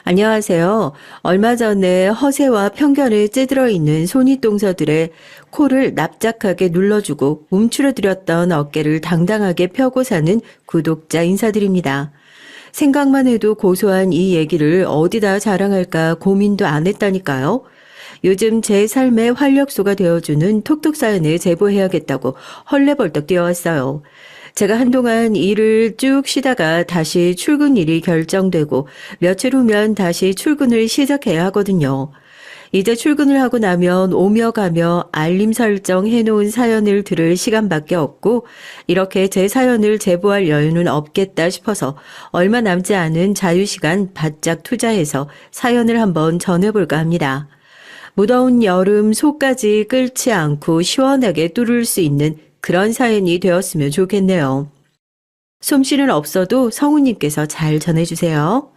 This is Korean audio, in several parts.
안녕하세요. 얼마 전에 허세와 편견에 찌들어 있는 손윗동서들의 코를 납작하게 눌러주고 움츠러들였던 어깨를 당당하게 펴고 사는 구독자 인사드립니다. 생각만 해도 고소한 이 얘기를 어디다 자랑할까 고민도 안 했다니까요. 요즘 제 삶의 활력소가 되어주는 톡톡 사연을 제보해야겠다고 헐레벌떡 뛰어왔어요. 제가 한동안 일을 쭉 쉬다가 다시 출근 일이 결정되고 며칠 후면 다시 출근을 시작해야 하거든요. 이제 출근을 하고 나면 오며 가며 알림 설정 해놓은 사연을 들을 시간밖에 없고 이렇게 제 사연을 제보할 여유는 없겠다 싶어서 얼마 남지 않은 자유시간 바짝 투자해서 사연을 한번 전해볼까 합니다. 무더운 여름 속까지 끓지 않고 시원하게 뚫을 수 있는 그런 사연이 되었으면 좋겠네요. 솜씨는 없어도 성우님께서 잘 전해주세요.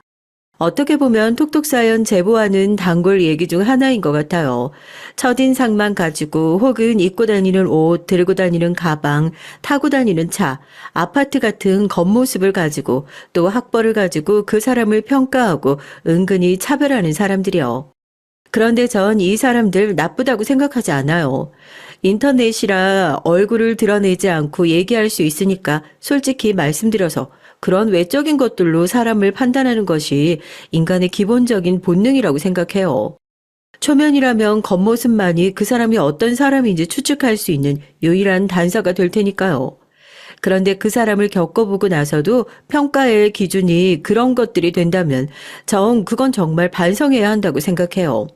어떻게 보면 톡톡 사연 제보하는 단골 얘기 중 하나인 것 같아요. 첫인상만 가지고 혹은 입고 다니는 옷, 들고 다니는 가방, 타고 다니는 차, 아파트 같은 겉모습을 가지고 또 학벌을 가지고 그 사람을 평가하고 은근히 차별하는 사람들이요. 그런데 전 이 사람들 나쁘다고 생각하지 않아요. 인터넷이라 얼굴을 드러내지 않고 얘기할 수 있으니까 솔직히 말씀드려서 그런 외적인 것들로 사람을 판단하는 것이 인간의 기본적인 본능이라고 생각해요. 초면이라면 겉모습만이 그 사람이 어떤 사람인지 추측할 수 있는 유일한 단서가 될 테니까요. 그런데 그 사람을 겪어보고 나서도 평가의 기준이 그런 것들이 된다면 전 그건 정말 반성해야 한다고 생각해요.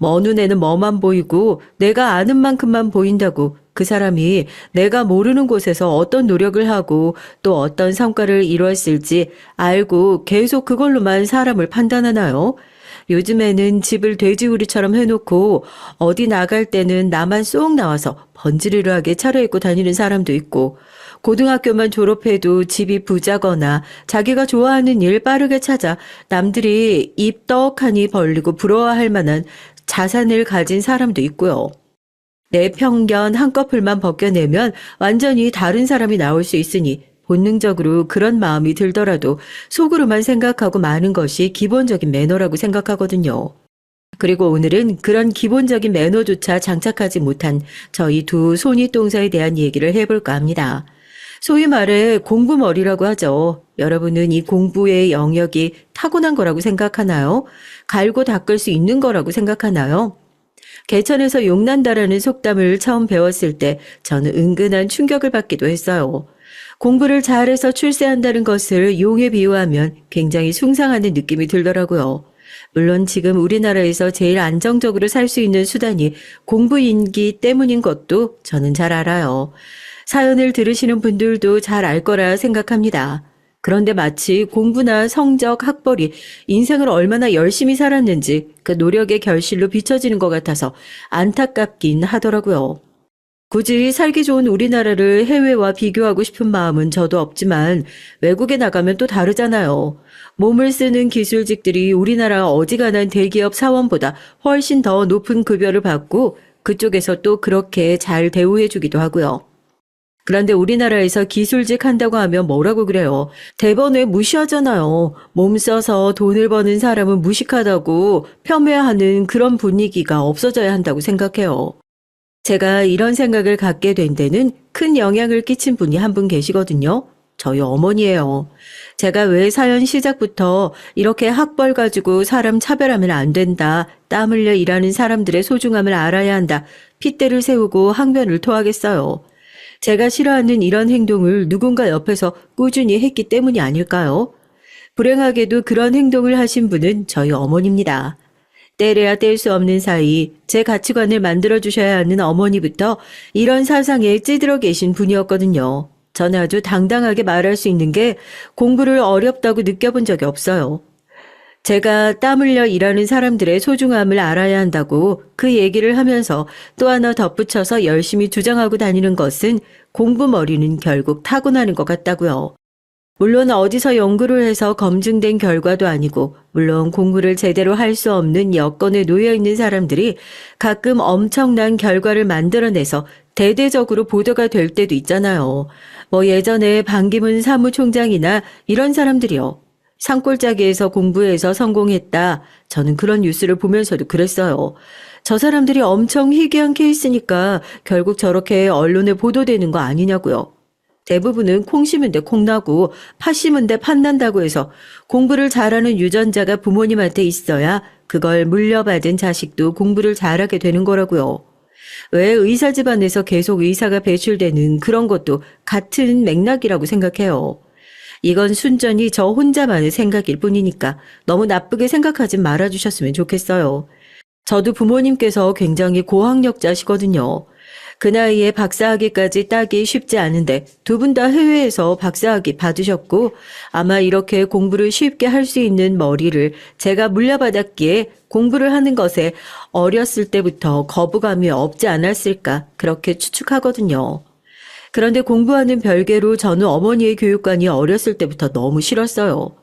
먼 눈에는 뭐만 보이고 내가 아는 만큼만 보인다고 그 사람이 내가 모르는 곳에서 어떤 노력을 하고 또 어떤 성과를 이루었을지 알고 계속 그걸로만 사람을 판단하나요? 요즘에는 집을 돼지우리처럼 해놓고 어디 나갈 때는 나만 쏙 나와서 번지르르하게 차려입고 다니는 사람도 있고 고등학교만 졸업해도 집이 부자거나 자기가 좋아하는 일 빠르게 찾아 남들이 입 떡하니 벌리고 부러워할 만한 자산을 가진 사람도 있고요. 내 편견 한꺼풀만 벗겨내면 완전히 다른 사람이 나올 수 있으니 본능적으로 그런 마음이 들더라도 속으로만 생각하고 마는 것이 기본적인 매너라고 생각하거든요. 그리고 오늘은 그런 기본적인 매너조차 장착하지 못한 저희 두 손윗동서에 대한 얘기를 해볼까 합니다. 소위 말해 공부머리라고 하죠. 여러분은 이 공부의 영역이 타고난 거라고 생각하나요? 갈고 닦을 수 있는 거라고 생각하나요? 개천에서 용난다라는 속담을 처음 배웠을 때 저는 은근한 충격을 받기도 했어요. 공부를 잘해서 출세한다는 것을 용에 비유하면 굉장히 숭상하는 느낌이 들더라고요. 물론 지금 우리나라에서 제일 안정적으로 살 수 있는 수단이 공부인기 때문인 것도 저는 잘 알아요. 사연을 들으시는 분들도 잘 알 거라 생각합니다. 그런데 마치 공부나 성적, 학벌이 인생을 얼마나 열심히 살았는지 그 노력의 결실로 비춰지는 것 같아서 안타깝긴 하더라고요. 굳이 살기 좋은 우리나라를 해외와 비교하고 싶은 마음은 저도 없지만 외국에 나가면 또 다르잖아요. 몸을 쓰는 기술직들이 우리나라 어지간한 대기업 사원보다 훨씬 더 높은 급여를 받고 그쪽에서 또 그렇게 잘 대우해주기도 하고요. 그런데 우리나라에서 기술직 한다고 하면 뭐라고 그래요? 대번에 무시하잖아요. 몸 써서 돈을 버는 사람은 무식하다고 폄훼하는 그런 분위기가 없어져야 한다고 생각해요. 제가 이런 생각을 갖게 된 데는 큰 영향을 끼친 분이 한 분 계시거든요. 저희 어머니예요. 제가 왜 사연 시작부터 이렇게 학벌 가지고 사람 차별하면 안 된다, 땀 흘려 일하는 사람들의 소중함을 알아야 한다, 핏대를 세우고 항변을 토하겠어요. 제가 싫어하는 이런 행동을 누군가 옆에서 꾸준히 했기 때문이 아닐까요? 불행하게도 그런 행동을 하신 분은 저희 어머니입니다. 떼래야 뗄 수 없는 사이 제 가치관을 만들어주셔야 하는 어머니부터 이런 사상에 찌들어 계신 분이었거든요. 저는 아주 당당하게 말할 수 있는 게 공부를 어렵다고 느껴본 적이 없어요. 제가 땀 흘려 일하는 사람들의 소중함을 알아야 한다고 그 얘기를 하면서 또 하나 덧붙여서 열심히 주장하고 다니는 것은 공부머리는 결국 타고나는 것 같다고요. 물론 어디서 연구를 해서 검증된 결과도 아니고 물론 공부를 제대로 할 수 없는 여건에 놓여 있는 사람들이 가끔 엄청난 결과를 만들어내서 대대적으로 보도가 될 때도 있잖아요. 예전에 반기문 사무총장이나 이런 사람들이요. 산골짜기에서 공부해서 성공했다. 저는 그런 뉴스를 보면서도 그랬어요. 저 사람들이 엄청 희귀한 케이스니까 결국 저렇게 언론에 보도되는 거 아니냐고요. 대부분은 콩 심은 데 콩 나고 팥 심은 데 팥 난다고 해서 공부를 잘하는 유전자가 부모님한테 있어야 그걸 물려받은 자식도 공부를 잘하게 되는 거라고요. 왜 의사 집안에서 계속 의사가 배출되는 그런 것도 같은 맥락이라고 생각해요. 이건 순전히 저 혼자만의 생각일 뿐이니까 너무 나쁘게 생각하지 말아주셨으면 좋겠어요. 저도 부모님께서 굉장히 고학력자시거든요. 그 나이에 박사학위까지 따기 쉽지 않은데 두 분 다 해외에서 박사학위 받으셨고 아마 이렇게 공부를 쉽게 할 수 있는 머리를 제가 물려받았기에 공부를 하는 것에 어렸을 때부터 거부감이 없지 않았을까 그렇게 추측하거든요. 그런데 공부하는 별개로 저는 어머니의 교육관이 어렸을 때부터 너무 싫었어요.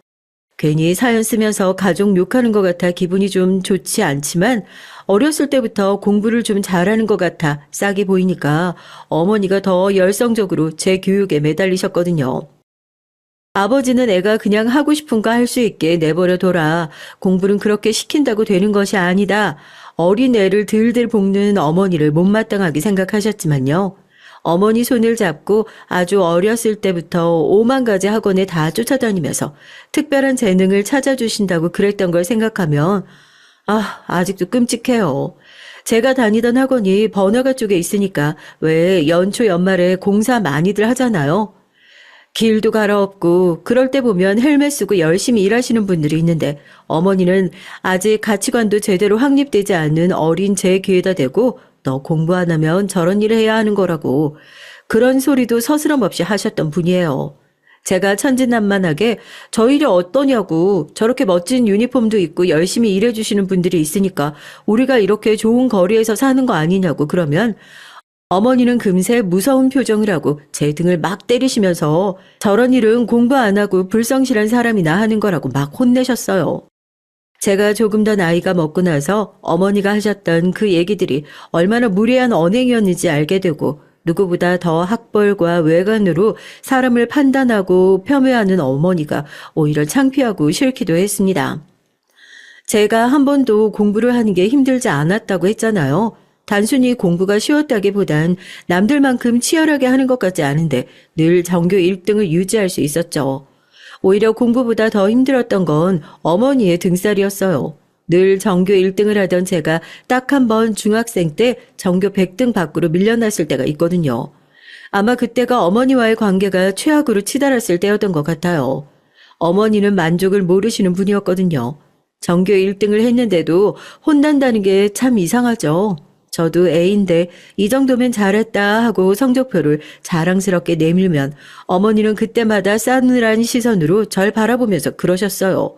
괜히 사연 쓰면서 가족 욕하는 것 같아 기분이 좀 좋지 않지만 어렸을 때부터 공부를 좀 잘하는 것 같아 싹이 보이니까 어머니가 더 열성적으로 제 교육에 매달리셨거든요. 아버지는 애가 그냥 하고 싶은 거 할 수 있게 내버려둬라. 공부는 그렇게 시킨다고 되는 것이 아니다. 어린 애를 들들 볶는 어머니를 못마땅하게 생각하셨지만요. 어머니 손을 잡고 아주 어렸을 때부터 5만 가지 학원에 다 쫓아다니면서 특별한 재능을 찾아주신다고 그랬던 걸 생각하면 아직도 끔찍해요. 제가 다니던 학원이 번화가 쪽에 있으니까 왜 연초 연말에 공사 많이들 하잖아요. 길도 갈아엎고 그럴 때 보면 헬멧 쓰고 열심히 일하시는 분들이 있는데 어머니는 아직 가치관도 제대로 확립되지 않는 어린 제 귀에다 대고 너 공부 안 하면 저런 일을 해야 하는 거라고 그런 소리도 서스럼 없이 하셨던 분이에요. 제가 천진난만하게 저 일이 어떠냐고 저렇게 멋진 유니폼도 입고 열심히 일해주시는 분들이 있으니까 우리가 이렇게 좋은 거리에서 사는 거 아니냐고 그러면 어머니는 금세 무서운 표정을 하고 제 등을 막 때리시면서 저런 일은 공부 안 하고 불성실한 사람이나 하는 거라고 막 혼내셨어요. 제가 조금 더 나이가 먹고 나서 어머니가 하셨던 그 얘기들이 얼마나 무례한 언행이었는지 알게 되고 누구보다 더 학벌과 외관으로 사람을 판단하고 폄훼하는 어머니가 오히려 창피하고 싫기도 했습니다. 제가 한 번도 공부를 하는 게 힘들지 않았다고 했잖아요. 단순히 공부가 쉬웠다기보단 남들만큼 치열하게 하는 것 같지 않은데 늘 전교 1등을 유지할 수 있었죠. 오히려 공부보다 더 힘들었던 건 어머니의 등살이었어요. 늘 전교 1등을 하던 제가 딱 한 번 중학생 때 전교 100등 밖으로 밀려났을 때가 있거든요. 아마 그때가 어머니와의 관계가 최악으로 치달았을 때였던 것 같아요. 어머니는 만족을 모르시는 분이었거든요. 전교 1등을 했는데도 혼난다는 게 참 이상하죠. 저도 애인데 이 정도면 잘했다 하고 성적표를 자랑스럽게 내밀면 어머니는 그때마다 싸늘한 시선으로 절 바라보면서 그러셨어요.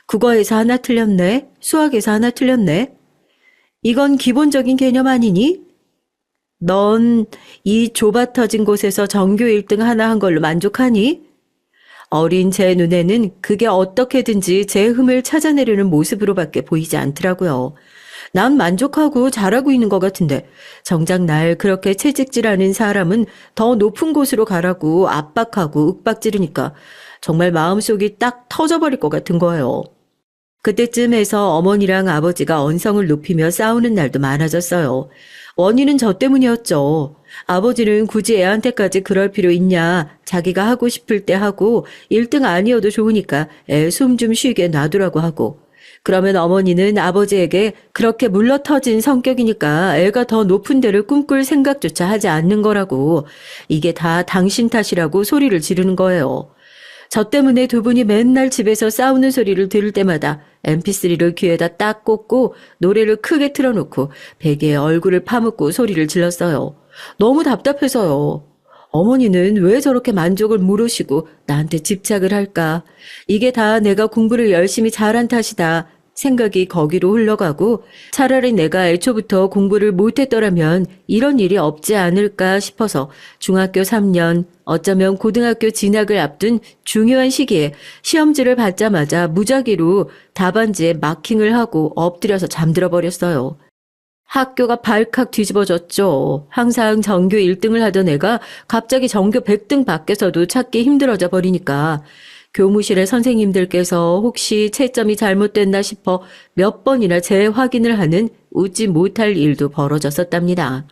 국어에서 하나 틀렸네? 수학에서 하나 틀렸네? 이건 기본적인 개념 아니니? 넌 이 좁아터진 곳에서 전교 1등 하나 한 걸로 만족하니? 어린 제 눈에는 그게 어떻게든지 제 흠을 찾아내려는 모습으로밖에 보이지 않더라고요. 난 만족하고 잘하고 있는 것 같은데 정작 날 그렇게 채찍질하는 사람은 더 높은 곳으로 가라고 압박하고 윽박지르니까 정말 마음속이 딱 터져버릴 것 같은 거예요. 그때쯤에서 어머니랑 아버지가 언성을 높이며 싸우는 날도 많아졌어요. 원인은 저 때문이었죠. 아버지는 굳이 애한테까지 그럴 필요 있냐. 자기가 하고 싶을 때 하고 1등 아니어도 좋으니까 애 숨 좀 쉬게 놔두라고 하고. 그러면 어머니는 아버지에게 그렇게 물러터진 성격이니까 애가 더 높은 데를 꿈꿀 생각조차 하지 않는 거라고 이게 다 당신 탓이라고 소리를 지르는 거예요. 저 때문에 두 분이 맨날 집에서 싸우는 소리를 들을 때마다 mp3를 귀에다 딱 꽂고 노래를 크게 틀어놓고 베개에 얼굴을 파묻고 소리를 질렀어요. 너무 답답해서요. 어머니는 왜 저렇게 만족을 모르시고 나한테 집착을 할까? 이게 다 내가 공부를 열심히 잘한 탓이다. 생각이 거기로 흘러가고 차라리 내가 애초부터 공부를 못했더라면 이런 일이 없지 않을까 싶어서 중학교 3년, 어쩌면 고등학교 진학을 앞둔 중요한 시기에 시험지를 받자마자 무작위로 답안지에 마킹을 하고 엎드려서 잠들어 버렸어요. 학교가 발칵 뒤집어졌죠. 항상 전교 1등을 하던 애가 갑자기 전교 100등 밖에서도 찾기 힘들어져 버리니까 교무실의 선생님들께서 혹시 채점이 잘못됐나 싶어 몇 번이나 재확인을 하는 웃지 못할 일도 벌어졌었답니다.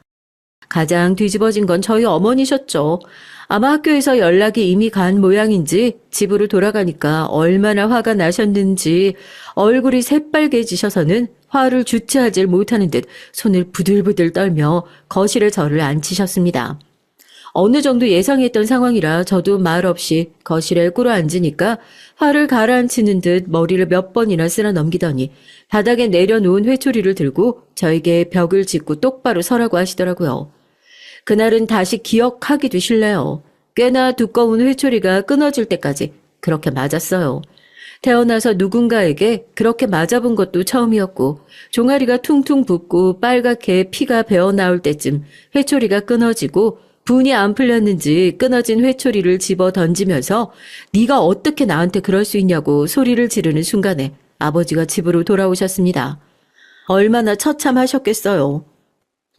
가장 뒤집어진 건 저희 어머니셨죠. 아마 학교에서 연락이 이미 간 모양인지 집으로 돌아가니까 얼마나 화가 나셨는지 얼굴이 새빨개지셔서는 화를 주체하질 못하는 듯 손을 부들부들 떨며 거실에 저를 앉히셨습니다. 어느 정도 예상했던 상황이라 저도 말없이 거실에 꿇어앉으니까 화를 가라앉히는 듯 머리를 몇 번이나 쓸어 넘기더니 바닥에 내려놓은 회초리를 들고 저에게 벽을 짚고 똑바로 서라고 하시더라고요. 그날은 다시 기억하기도 싫네요. 꽤나 두꺼운 회초리가 끊어질 때까지 그렇게 맞았어요. 태어나서 누군가에게 그렇게 맞아본 것도 처음이었고 종아리가 퉁퉁 붓고 빨갛게 피가 배어나올 때쯤 회초리가 끊어지고 분이 안 풀렸는지 끊어진 회초리를 집어 던지면서 네가 어떻게 나한테 그럴 수 있냐고 소리를 지르는 순간에 아버지가 집으로 돌아오셨습니다. 얼마나 처참하셨겠어요.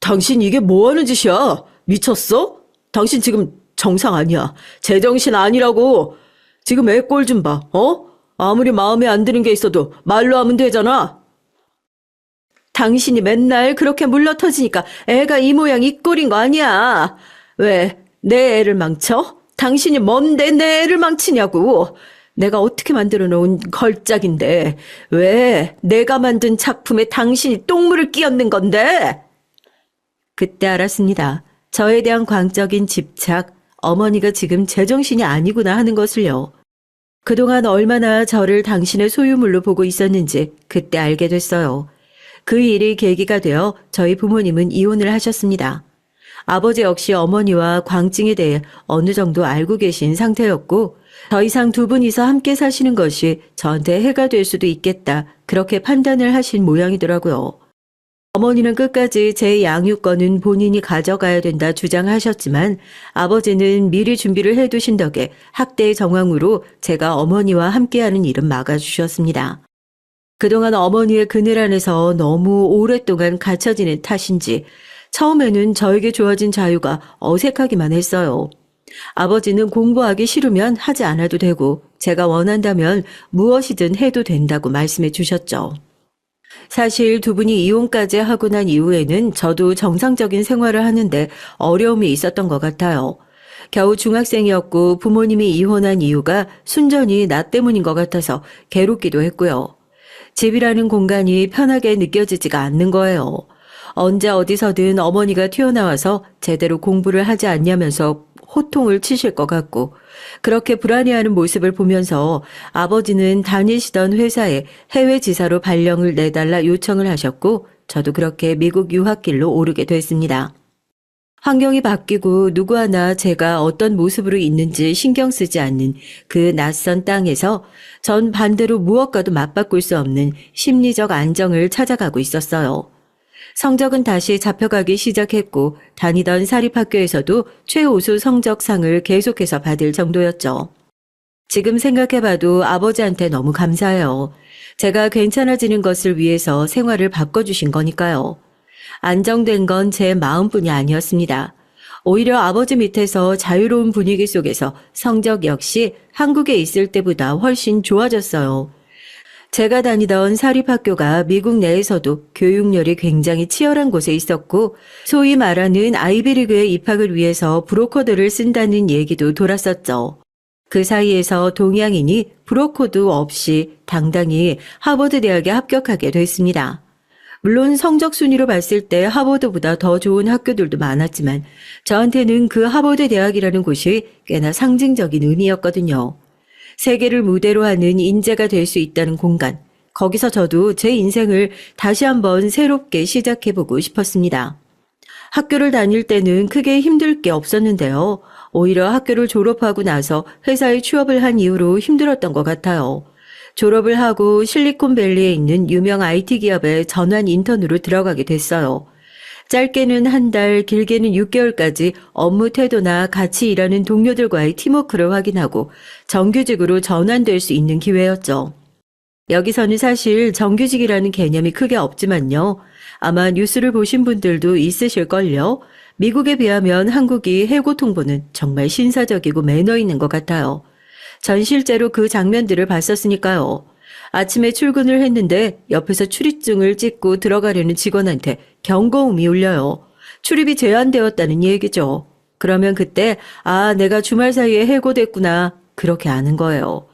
당신 이게 뭐하는 짓이야? 미쳤어? 당신 지금 정상 아니야. 제정신 아니라고. 지금 애 꼴 좀 봐. 아무리 마음에 안 드는 게 있어도 말로 하면 되잖아. 당신이 맨날 그렇게 물러터지니까 애가 이 모양 이 꼴인 거 아니야. 왜 내 애를 망쳐? 당신이 뭔데 내 애를 망치냐고. 내가 어떻게 만들어 놓은 걸작인데 왜 내가 만든 작품에 당신이 똥물을 끼얹는 건데? 그때 알았습니다. 저에 대한 광적인 집착, 어머니가 지금 제정신이 아니구나 하는 것을요. 그동안 얼마나 저를 당신의 소유물로 보고 있었는지 그때 알게 됐어요. 그 일이 계기가 되어 저희 부모님은 이혼을 하셨습니다. 아버지 역시 어머니와 광증에 대해 어느 정도 알고 계신 상태였고 더 이상 두 분이서 함께 사시는 것이 저한테 해가 될 수도 있겠다 그렇게 판단을 하신 모양이더라고요. 어머니는 끝까지 제 양육권은 본인이 가져가야 된다 주장하셨지만 아버지는 미리 준비를 해두신 덕에 학대의 정황으로 제가 어머니와 함께하는 일은 막아주셨습니다. 그동안 어머니의 그늘 안에서 너무 오랫동안 갇혀 지낸 탓인지 처음에는 저에게 주어진 자유가 어색하기만 했어요. 아버지는 공부하기 싫으면 하지 않아도 되고 제가 원한다면 무엇이든 해도 된다고 말씀해 주셨죠. 사실 두 분이 이혼까지 하고 난 이후에는 저도 정상적인 생활을 하는데 어려움이 있었던 것 같아요. 겨우 중학생이었고 부모님이 이혼한 이유가 순전히 나 때문인 것 같아서 괴롭기도 했고요. 집이라는 공간이 편하게 느껴지지가 않는 거예요. 언제 어디서든 어머니가 튀어나와서 제대로 공부를 하지 않냐면서 호통을 치실 것 같고 그렇게 불안해하는 모습을 보면서 아버지는 다니시던 회사에 해외 지사로 발령을 내달라 요청을 하셨고 저도 그렇게 미국 유학길로 오르게 됐습니다. 환경이 바뀌고 누구 하나 제가 어떤 모습으로 있는지 신경 쓰지 않는 그 낯선 땅에서 전 반대로 무엇과도 맞바꿀 수 없는 심리적 안정을 찾아가고 있었어요. 성적은 다시 잡혀가기 시작했고 다니던 사립학교에서도 최우수 성적상을 계속해서 받을 정도였죠. 지금 생각해봐도 아버지한테 너무 감사해요. 제가 괜찮아지는 것을 위해서 생활을 바꿔주신 거니까요. 안정된 건 제 마음뿐이 아니었습니다. 오히려 아버지 밑에서 자유로운 분위기 속에서 성적 역시 한국에 있을 때보다 훨씬 좋아졌어요. 제가 다니던 사립학교가 미국 내에서도 교육열이 굉장히 치열한 곳에 있었고 소위 말하는 아이비리그에 입학을 위해서 브로커들을 쓴다는 얘기도 돌았었죠. 그 사이에서 동양인이 브로커도 없이 당당히 하버드 대학에 합격하게 됐습니다. 물론 성적 순위로 봤을 때 하버드보다 더 좋은 학교들도 많았지만 저한테는 그 하버드 대학이라는 곳이 꽤나 상징적인 의미였거든요. 세계를 무대로 하는 인재가 될 수 있다는 공간. 거기서 저도 제 인생을 다시 한번 새롭게 시작해보고 싶었습니다. 학교를 다닐 때는 크게 힘들 게 없었는데요. 오히려 학교를 졸업하고 나서 회사에 취업을 한 이후로 힘들었던 것 같아요. 졸업을 하고 실리콘밸리에 있는 유명 IT 기업에 전환 인턴으로 들어가게 됐어요. 짧게는 한 달, 길게는 6개월까지 업무 태도나 같이 일하는 동료들과의 팀워크를 확인하고 정규직으로 전환될 수 있는 기회였죠. 여기서는 사실 정규직이라는 개념이 크게 없지만요. 아마 뉴스를 보신 분들도 있으실걸요. 미국에 비하면 한국이 해고 통보는 정말 신사적이고 매너 있는 것 같아요. 전 실제로 그 장면들을 봤었으니까요. 아침에 출근을 했는데 옆에서 출입증을 찍고 들어가려는 직원한테 경고음이 울려요. 출입이 제한되었다는 얘기죠. 그러면 그때 내가 주말 사이에 해고됐구나 그렇게 아는 거예요.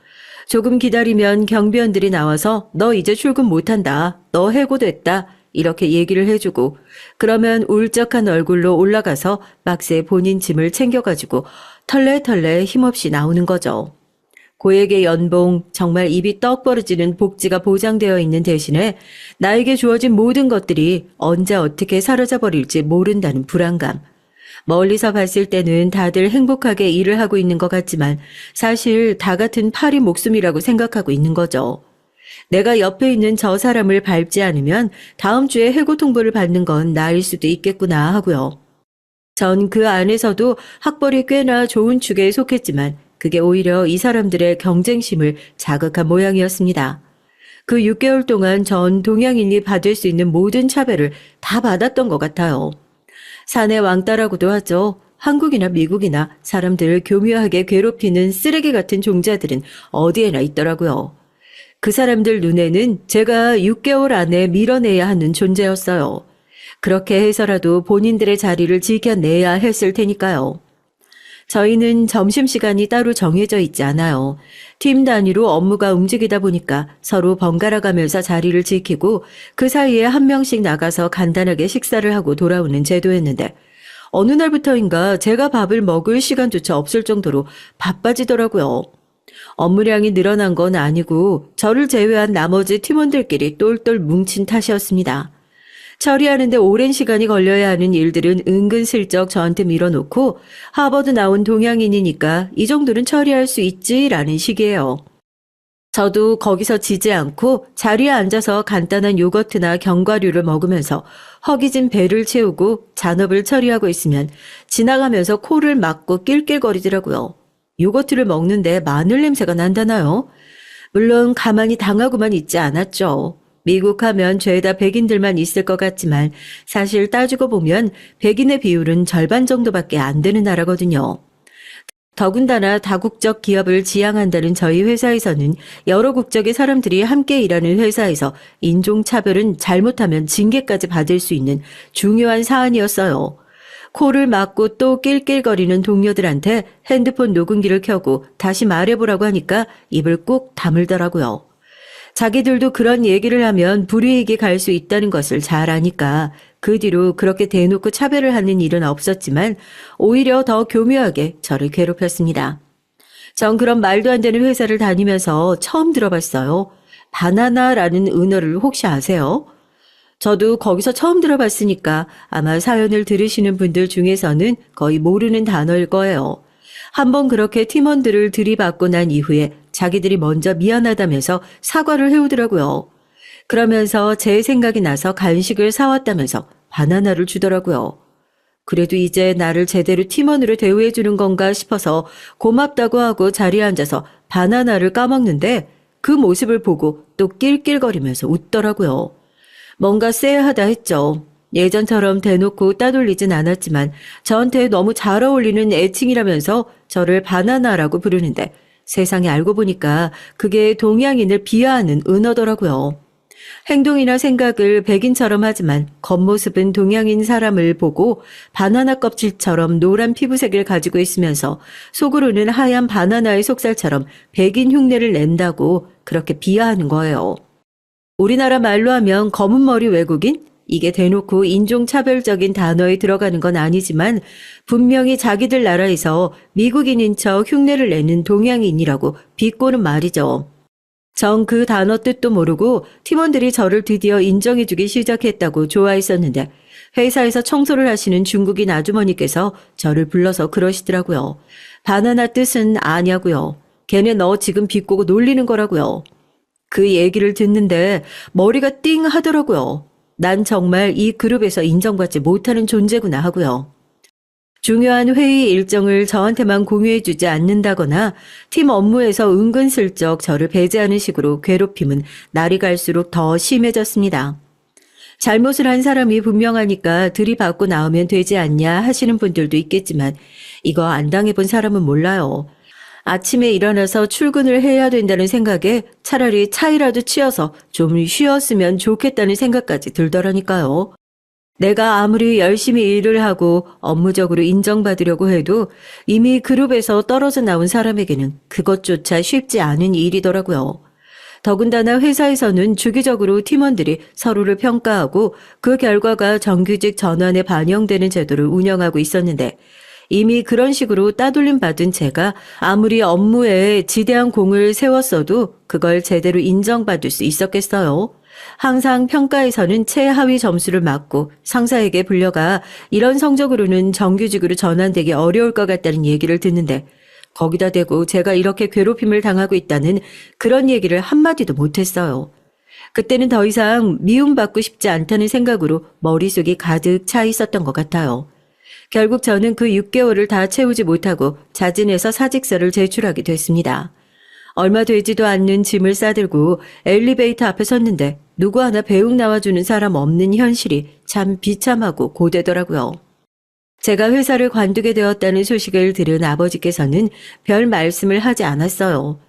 조금 기다리면 경비원들이 나와서 너 이제 출근 못한다. 너 해고됐다. 이렇게 얘기를 해주고 그러면 울적한 얼굴로 올라가서 박스에 본인 짐을 챙겨가지고 털레털레 힘없이 나오는 거죠. 고액의 연봉, 정말 입이 떡 벌어지는 복지가 보장되어 있는 대신에 나에게 주어진 모든 것들이 언제 어떻게 사라져 버릴지 모른다는 불안감. 멀리서 봤을 때는 다들 행복하게 일을 하고 있는 것 같지만 사실 다 같은 파리 목숨이라고 생각하고 있는 거죠. 내가 옆에 있는 저 사람을 밟지 않으면 다음 주에 해고 통보를 받는 건 나일 수도 있겠구나 하고요. 전 그 안에서도 학벌이 꽤나 좋은 축에 속했지만 그게 오히려 이 사람들의 경쟁심을 자극한 모양이었습니다. 그 6개월 동안 전 동양인이 받을 수 있는 모든 차별을 다 받았던 것 같아요. 사내 왕따라고도 하죠. 한국이나 미국이나 사람들을 교묘하게 괴롭히는 쓰레기 같은 종자들은 어디에나 있더라고요. 그 사람들 눈에는 제가 6개월 안에 밀어내야 하는 존재였어요. 그렇게 해서라도 본인들의 자리를 지켜내야 했을 테니까요. 저희는 점심시간이 따로 정해져 있지 않아요. 팀 단위로 업무가 움직이다 보니까 서로 번갈아 가면서 자리를 지키고 그 사이에 한 명씩 나가서 간단하게 식사를 하고 돌아오는 제도였는데 어느 날부터인가 제가 밥을 먹을 시간조차 없을 정도로 바빠지더라고요. 업무량이 늘어난 건 아니고 저를 제외한 나머지 팀원들끼리 똘똘 뭉친 탓이었습니다. 처리하는데 오랜 시간이 걸려야 하는 일들은 은근슬쩍 저한테 밀어놓고 하버드 나온 동양인이니까 이 정도는 처리할 수 있지라는 식이에요. 저도 거기서 지지 않고 자리에 앉아서 간단한 요거트나 견과류를 먹으면서 허기진 배를 채우고 잔업을 처리하고 있으면 지나가면서 코를 막고 낄낄거리더라고요. 요거트를 먹는데 마늘 냄새가 난다나요? 물론 가만히 당하고만 있지 않았죠. 미국 하면 죄다 백인들만 있을 것 같지만 사실 따지고 보면 백인의 비율은 절반 정도밖에 안 되는 나라거든요. 더군다나 다국적 기업을 지향한다는 저희 회사에서는 여러 국적의 사람들이 함께 일하는 회사에서 인종차별은 잘못하면 징계까지 받을 수 있는 중요한 사안이었어요. 코를 막고 또 낄낄거리는 동료들한테 핸드폰 녹음기를 켜고 다시 말해보라고 하니까 입을 꾹 다물더라고요. 자기들도 그런 얘기를 하면 불이익이 갈 수 있다는 것을 잘 아니까 그 뒤로 그렇게 대놓고 차별을 하는 일은 없었지만 오히려 더 교묘하게 저를 괴롭혔습니다. 전 그런 말도 안 되는 회사를 다니면서 처음 들어봤어요. 바나나라는 은어를 혹시 아세요? 저도 거기서 처음 들어봤으니까 아마 사연을 들으시는 분들 중에서는 거의 모르는 단어일 거예요. 한번 그렇게 팀원들을 들이받고 난 이후에 자기들이 먼저 미안하다면서 사과를 해오더라고요. 그러면서 제 생각이 나서 간식을 사왔다면서 바나나를 주더라고요. 그래도 이제 나를 제대로 팀원으로 대우해 주는 건가 싶어서 고맙다고 하고 자리에 앉아서 바나나를 까먹는데 그 모습을 보고 또 낄낄거리면서 웃더라고요. 뭔가 쎄하다 했죠. 예전처럼 대놓고 따돌리진 않았지만 저한테 너무 잘 어울리는 애칭이라면서 저를 바나나라고 부르는데 세상에 알고 보니까 그게 동양인을 비하하는 은어더라고요. 행동이나 생각을 백인처럼 하지만 겉모습은 동양인 사람을 보고 바나나 껍질처럼 노란 피부색을 가지고 있으면서 속으로는 하얀 바나나의 속살처럼 백인 흉내를 낸다고 그렇게 비하하는 거예요. 우리나라 말로 하면 검은 머리 외국인? 이게 대놓고 인종차별적인 단어에 들어가는 건 아니지만 분명히 자기들 나라에서 미국인인 척 흉내를 내는 동양인이라고 비꼬는 말이죠. 전 그 단어 뜻도 모르고 팀원들이 저를 드디어 인정해주기 시작했다고 좋아했었는데 회사에서 청소를 하시는 중국인 아주머니께서 저를 불러서 그러시더라고요. 바나나 뜻은 아냐고요. 걔네 너 지금 비꼬고 놀리는 거라고요. 그 얘기를 듣는데 머리가 띵 하더라고요. 난 정말 이 그룹에서 인정받지 못하는 존재구나 하고요. 중요한 회의 일정을 저한테만 공유해주지 않는다거나 팀 업무에서 은근슬쩍 저를 배제하는 식으로 괴롭힘은 날이 갈수록 더 심해졌습니다. 잘못을 한 사람이 분명하니까 들이받고 나오면 되지 않냐 하시는 분들도 있겠지만 이거 안 당해본 사람은 몰라요. 아침에 일어나서 출근을 해야 된다는 생각에 차라리 차이라도 치어서 좀 쉬었으면 좋겠다는 생각까지 들더라니까요. 내가 아무리 열심히 일을 하고 업무적으로 인정받으려고 해도 이미 그룹에서 떨어져 나온 사람에게는 그것조차 쉽지 않은 일이더라고요. 더군다나 회사에서는 주기적으로 팀원들이 서로를 평가하고 그 결과가 정규직 전환에 반영되는 제도를 운영하고 있었는데 이미 그런 식으로 따돌림 받은 제가 아무리 업무에 지대한 공을 세웠어도 그걸 제대로 인정받을 수 있었겠어요. 항상 평가에서는 최하위 점수를 맞고 상사에게 불려가 이런 성적으로는 정규직으로 전환되기 어려울 것 같다는 얘기를 듣는데 거기다 대고 제가 이렇게 괴롭힘을 당하고 있다는 그런 얘기를 한마디도 못했어요. 그때는 더 이상 미움받고 싶지 않다는 생각으로 머릿속이 가득 차 있었던 것 같아요. 결국 저는 그 6개월을 다 채우지 못하고 자진해서 사직서를 제출하게 됐습니다. 얼마 되지도 않는 짐을 싸들고 엘리베이터 앞에 섰는데 누구 하나 배웅 나와주는 사람 없는 현실이 참 비참하고 고되더라고요. 제가 회사를 관두게 되었다는 소식을 들은 아버지께서는 별 말씀을 하지 않았어요.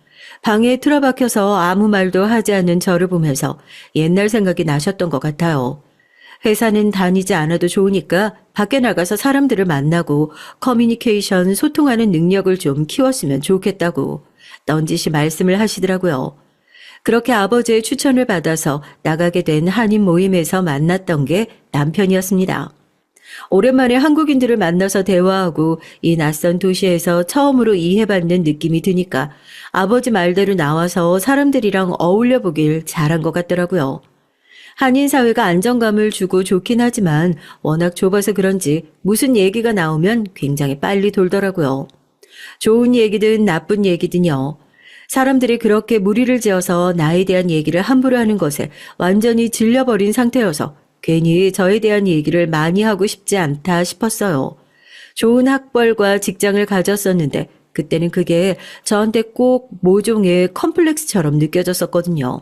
방에 틀어박혀서 아무 말도 하지 않는 저를 보면서 옛날 생각이 나셨던 것 같아요. 회사는 다니지 않아도 좋으니까 밖에 나가서 사람들을 만나고 커뮤니케이션, 소통하는 능력을 좀 키웠으면 좋겠다고 넌지시 말씀을 하시더라고요. 그렇게 아버지의 추천을 받아서 나가게 된 한인 모임에서 만났던 게 남편이었습니다. 오랜만에 한국인들을 만나서 대화하고 이 낯선 도시에서 처음으로 이해받는 느낌이 드니까 아버지 말대로 나와서 사람들이랑 어울려 보길 잘한 것 같더라고요. 한인 사회가 안정감을 주고 좋긴 하지만 워낙 좁아서 그런지 무슨 얘기가 나오면 굉장히 빨리 돌더라고요. 좋은 얘기든 나쁜 얘기든요. 사람들이 그렇게 무리를 지어서 나에 대한 얘기를 함부로 하는 것에 완전히 질려버린 상태여서 괜히 저에 대한 얘기를 많이 하고 싶지 않다 싶었어요. 좋은 학벌과 직장을 가졌었는데 그때는 그게 저한테 꼭 모종의 컴플렉스처럼 느껴졌었거든요.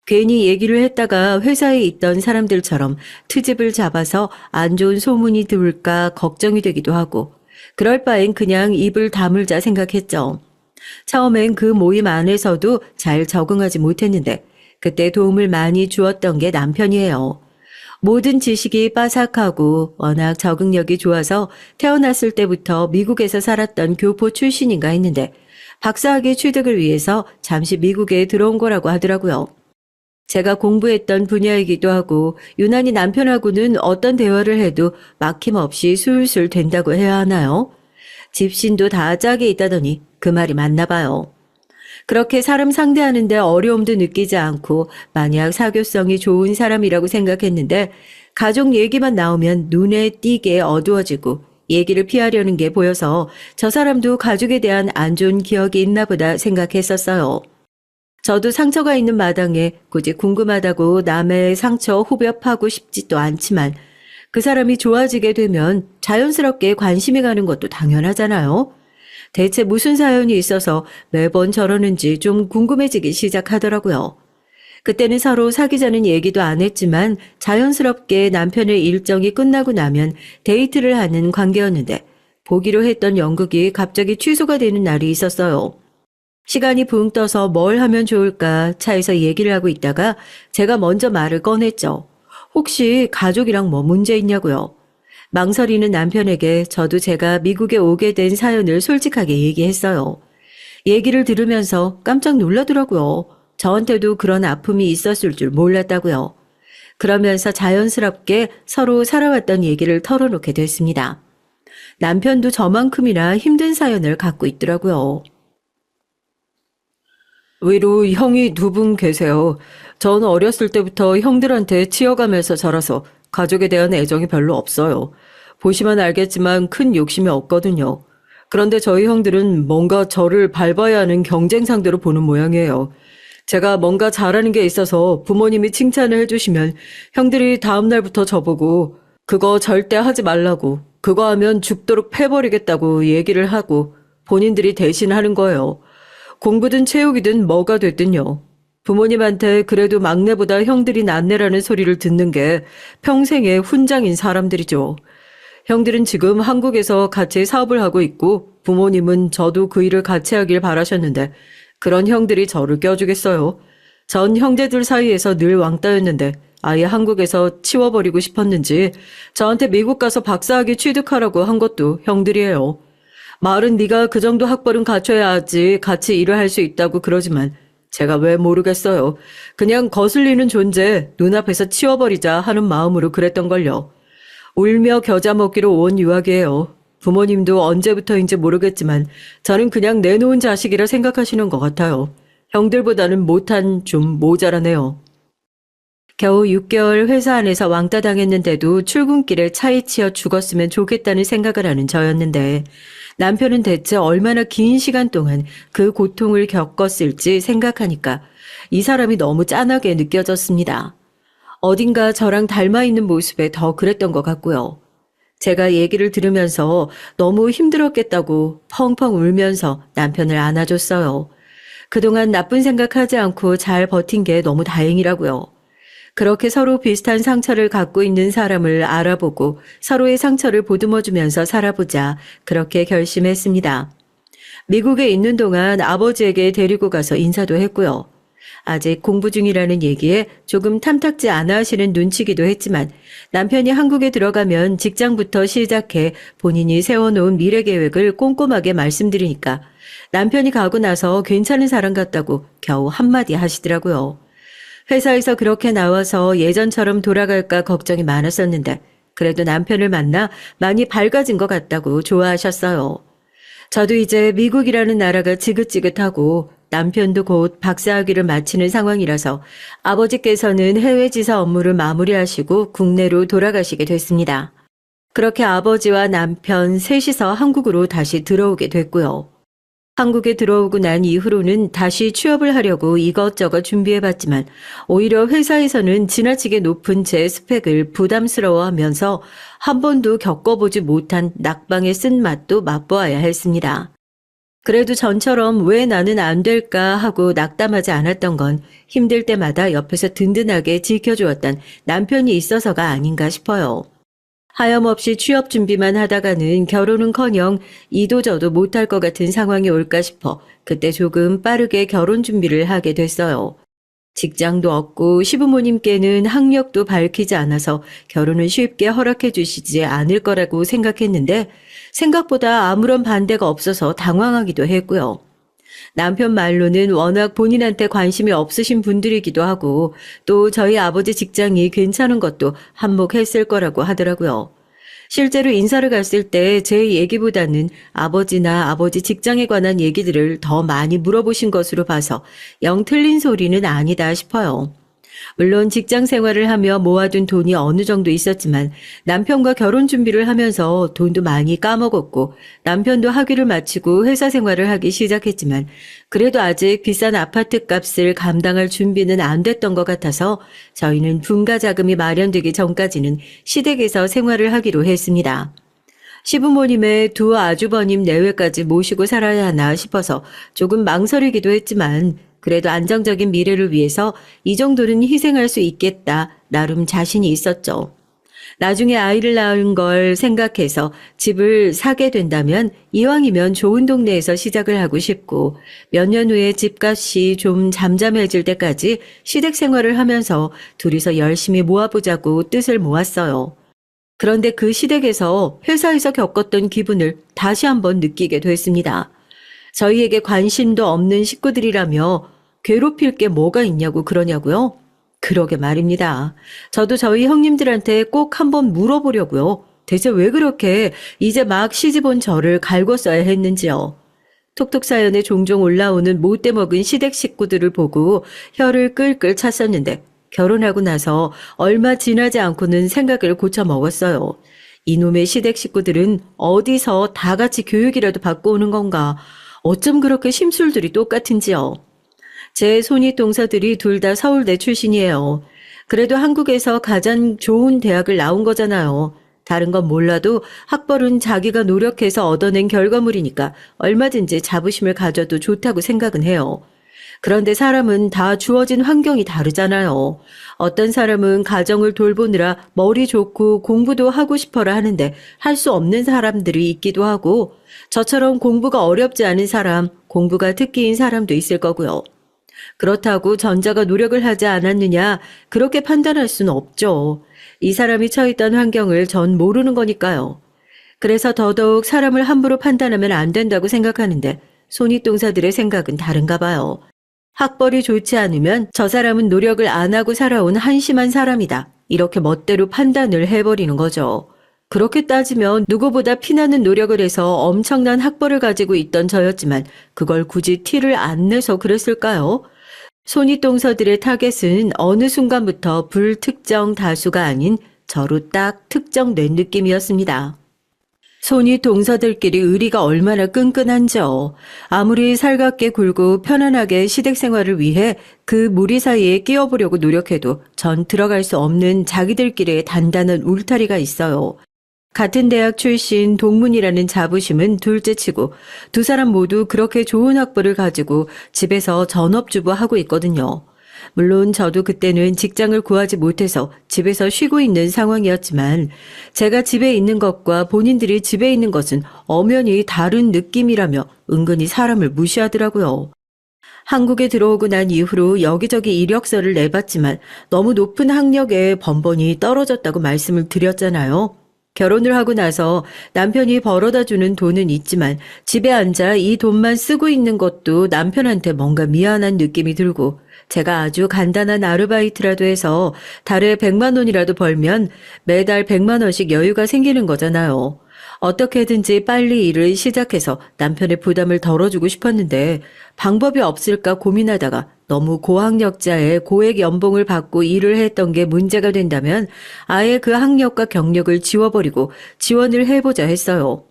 괜히 얘기를 했다가 회사에 있던 사람들처럼 트집을 잡아서 안 좋은 소문이 들까 걱정이 되기도 하고 그럴 바엔 그냥 입을 다물자 생각했죠. 처음엔 그 모임 안에서도 잘 적응하지 못했는데 그때 도움을 많이 주었던 게 남편이에요. 모든 지식이 빠삭하고 워낙 적응력이 좋아서 태어났을 때부터 미국에서 살았던 교포 출신인가 했는데 박사학위 취득을 위해서 잠시 미국에 들어온 거라고 하더라고요. 제가 공부했던 분야이기도 하고 유난히 남편하고는 어떤 대화를 해도 막힘없이 술술 된다고 해야 하나요? 집신도 다 짝이 있다더니 그 말이 맞나 봐요. 그렇게 사람 상대하는데 어려움도 느끼지 않고 마냥 사교성이 좋은 사람이라고 생각했는데 가족 얘기만 나오면 눈에 띄게 어두워지고 얘기를 피하려는 게 보여서 저 사람도 가족에 대한 안 좋은 기억이 있나 보다 생각했었어요. 저도 상처가 있는 마당에 굳이 궁금하다고 남의 상처 후벼파고 싶지도 않지만 그 사람이 좋아지게 되면 자연스럽게 관심이 가는 것도 당연하잖아요. 대체 무슨 사연이 있어서 매번 저러는지 좀 궁금해지기 시작하더라고요. 그때는 서로 사귀자는 얘기도 안 했지만 자연스럽게 남편의 일정이 끝나고 나면 데이트를 하는 관계였는데 보기로 했던 연극이 갑자기 취소가 되는 날이 있었어요. 시간이 붕 떠서 뭘 하면 좋을까 차에서 얘기를 하고 있다가 제가 먼저 말을 꺼냈죠. 혹시 가족이랑 뭐 문제 있냐고요. 망설이는 남편에게 저도 제가 미국에 오게 된 사연을 솔직하게 얘기했어요. 얘기를 들으면서 깜짝 놀라더라고요. 저한테도 그런 아픔이 있었을 줄 몰랐다고요. 그러면서 자연스럽게 서로 살아왔던 얘기를 털어놓게 됐습니다. 남편도 저만큼이나 힘든 사연을 갖고 있더라고요. 위로 형이 2분 계세요. 저는 어렸을 때부터 형들한테 치여가면서 자라서 가족에 대한 애정이 별로 없어요. 보시면 알겠지만 큰 욕심이 없거든요. 그런데 저희 형들은 뭔가 저를 밟아야 하는 경쟁 상대로 보는 모양이에요. 제가 뭔가 잘하는 게 있어서 부모님이 칭찬을 해주시면 형들이 다음 날부터 저보고 그거 절대 하지 말라고, 그거 하면 죽도록 패버리겠다고 얘기를 하고 본인들이 대신 하는 거예요. 공부든 체육이든 뭐가 됐든요. 부모님한테 그래도 막내보다 형들이 낫네라는 소리를 듣는 게 평생의 훈장인 사람들이죠. 형들은 지금 한국에서 같이 사업을 하고 있고 부모님은 저도 그 일을 같이 하길 바라셨는데 그런 형들이 저를 껴주겠어요. 전 형제들 사이에서 늘 왕따였는데 아예 한국에서 치워버리고 싶었는지 저한테 미국 가서 박사학위 취득하라고 한 것도 형들이에요. 말은 네가 그 정도 학벌은 갖춰야지 같이 일을 할 수 있다고 그러지만 제가 왜 모르겠어요. 그냥 거슬리는 존재 눈앞에서 치워버리자 하는 마음으로 그랬던걸요. 울며 겨자 먹기로 온 유학이에요. 부모님도 언제부터인지 모르겠지만 저는 그냥 내놓은 자식이라 생각하시는 것 같아요. 형들보다는 못한 좀 모자라네요. 겨우 6개월 회사 안에서 왕따 당했는데도 출근길에 차에 치여 죽었으면 좋겠다는 생각을 하는 저였는데 남편은 대체 얼마나 긴 시간 동안 그 고통을 겪었을지 생각하니까 이 사람이 너무 짠하게 느껴졌습니다. 어딘가 저랑 닮아 있는 모습에 더 그랬던 것 같고요. 제가 얘기를 들으면서 너무 힘들었겠다고 펑펑 울면서 남편을 안아줬어요. 그동안 나쁜 생각하지 않고 잘 버틴 게 너무 다행이라고요. 그렇게 서로 비슷한 상처를 갖고 있는 사람을 알아보고 서로의 상처를 보듬어주면서 살아보자 그렇게 결심했습니다. 미국에 있는 동안 아버지에게 데리고 가서 인사도 했고요. 아직 공부 중이라는 얘기에 조금 탐탁지 않아 하시는 눈치기도 했지만 남편이 한국에 들어가면 직장부터 시작해 본인이 세워놓은 미래 계획을 꼼꼼하게 말씀드리니까 남편이 가고 나서 괜찮은 사람 같다고 겨우 한마디 하시더라고요. 회사에서 그렇게 나와서 예전처럼 돌아갈까 걱정이 많았었는데 그래도 남편을 만나 많이 밝아진 것 같다고 좋아하셨어요. 저도 이제 미국이라는 나라가 지긋지긋하고 남편도 곧 박사학위를 마치는 상황이라서 아버지께서는 해외 지사 업무를 마무리하시고 국내로 돌아가시게 됐습니다. 그렇게 아버지와 남편 셋이서 한국으로 다시 들어오게 됐고요. 한국에 들어오고 난 이후로는 다시 취업을 하려고 이것저것 준비해봤지만 오히려 회사에서는 지나치게 높은 제 스펙을 부담스러워하면서 한 번도 겪어보지 못한 낙방의 쓴맛도 맛보아야 했습니다. 그래도 전처럼 왜 나는 안 될까 하고 낙담하지 않았던 건 힘들 때마다 옆에서 든든하게 지켜주었던 남편이 있어서가 아닌가 싶어요. 하염없이 취업 준비만 하다가는 결혼은커녕 이도저도 못할 것 같은 상황이 올까 싶어 그때 조금 빠르게 결혼 준비를 하게 됐어요. 직장도 없고 시부모님께는 학력도 밝히지 않아서 결혼을 쉽게 허락해 주시지 않을 거라고 생각했는데 생각보다 아무런 반대가 없어서 당황하기도 했고요. 남편 말로는 워낙 본인한테 관심이 없으신 분들이기도 하고 또 저희 아버지 직장이 괜찮은 것도 한몫했을 거라고 하더라고요. 실제로 인사를 갔을 때 제 얘기보다는 아버지나 아버지 직장에 관한 얘기들을 더 많이 물어보신 것으로 봐서 영 틀린 소리는 아니다 싶어요. 물론 직장 생활을 하며 모아둔 돈이 어느 정도 있었지만 남편과 결혼 준비를 하면서 돈도 많이 까먹었고 남편도 학위를 마치고 회사 생활을 하기 시작했지만 그래도 아직 비싼 아파트 값을 감당할 준비는 안 됐던 것 같아서 저희는 분가 자금이 마련되기 전까지는 시댁에서 생활을 하기로 했습니다. 시부모님의 두 아주버님 내외까지 모시고 살아야 하나 싶어서 조금 망설이기도 했지만 그래도 안정적인 미래를 위해서 이 정도는 희생할 수 있겠다 나름 자신이 있었죠. 나중에 아이를 낳은 걸 생각해서 집을 사게 된다면 이왕이면 좋은 동네에서 시작을 하고 싶고 몇 년 후에 집값이 좀 잠잠해질 때까지 시댁 생활을 하면서 둘이서 열심히 모아보자고 뜻을 모았어요. 그런데 그 시댁에서 회사에서 겪었던 기분을 다시 한번 느끼게 됐습니다. 저희에게 관심도 없는 식구들이라며 괴롭힐 게 뭐가 있냐고 그러냐고요? 그러게 말입니다. 저도 저희 형님들한테 꼭 한번 물어보려고요. 대체 왜 그렇게 이제 막 시집 온 저를 갈궜어야 했는지요. 톡톡 사연에 종종 올라오는 못돼 먹은 시댁 식구들을 보고 혀를 끌끌 찼었는데 결혼하고 나서 얼마 지나지 않고는 생각을 고쳐 먹었어요. 이놈의 시댁 식구들은 어디서 다 같이 교육이라도 받고 오는 건가? 어쩜 그렇게 심술들이 똑같은지요. 제 손이 동서들이 둘 다 서울대 출신이에요. 그래도 한국에서 가장 좋은 대학을 나온 거잖아요. 다른 건 몰라도 학벌은 자기가 노력해서 얻어낸 결과물이니까 얼마든지 자부심을 가져도 좋다고 생각은 해요. 그런데 사람은 다 주어진 환경이 다르잖아요. 어떤 사람은 가정을 돌보느라 머리 좋고 공부도 하고 싶어라 하는데 할 수 없는 사람들이 있기도 하고, 저처럼 공부가 어렵지 않은 사람, 공부가 특기인 사람도 있을 거고요. 그렇다고 전자가 노력을 하지 않았느냐, 그렇게 판단할 수는 없죠. 이 사람이 처했던 환경을 전 모르는 거니까요. 그래서 더더욱 사람을 함부로 판단하면 안 된다고 생각하는데, 손윗동서들의 생각은 다른가 봐요. 학벌이 좋지 않으면 저 사람은 노력을 안 하고 살아온 한심한 사람이다, 이렇게 멋대로 판단을 해버리는 거죠. 그렇게 따지면 누구보다 피나는 노력을 해서 엄청난 학벌을 가지고 있던 저였지만 그걸 굳이 티를 안 내서 그랬을까요? 손윗동서들의 타겟은 어느 순간부터 불특정 다수가 아닌 저로 딱 특정된 느낌이었습니다. 손윗동서들끼리 의리가 얼마나 끈끈한지요. 아무리 살갑게 굴고 편안하게 시댁 생활을 위해 그 무리 사이에 끼어보려고 노력해도 전 들어갈 수 없는 자기들끼리의 단단한 울타리가 있어요. 같은 대학 출신 동문이라는 자부심은 둘째치고 두 사람 모두 그렇게 좋은 학벌을 가지고 집에서 전업주부 하고 있거든요. 물론 저도 그때는 직장을 구하지 못해서 집에서 쉬고 있는 상황이었지만 제가 집에 있는 것과 본인들이 집에 있는 것은 엄연히 다른 느낌이라며 은근히 사람을 무시하더라고요. 한국에 들어오고 난 이후로 여기저기 이력서를 내봤지만 너무 높은 학력에 번번이 떨어졌다고 말씀을 드렸잖아요. 결혼을 하고 나서 남편이 벌어다 주는 돈은 있지만 집에 앉아 이 돈만 쓰고 있는 것도 남편한테 뭔가 미안한 느낌이 들고, 제가 아주 간단한 아르바이트라도 해서 달에 100만 원이라도 벌면 매달 100만 원씩 여유가 생기는 거잖아요. 어떻게든지 빨리 일을 시작해서 남편의 부담을 덜어주고 싶었는데 방법이 없을까 고민하다가 너무 고학력자의 고액 연봉을 받고 일을 했던 게 문제가 된다면 아예 그 학력과 경력을 지워버리고 지원을 해보자 했어요.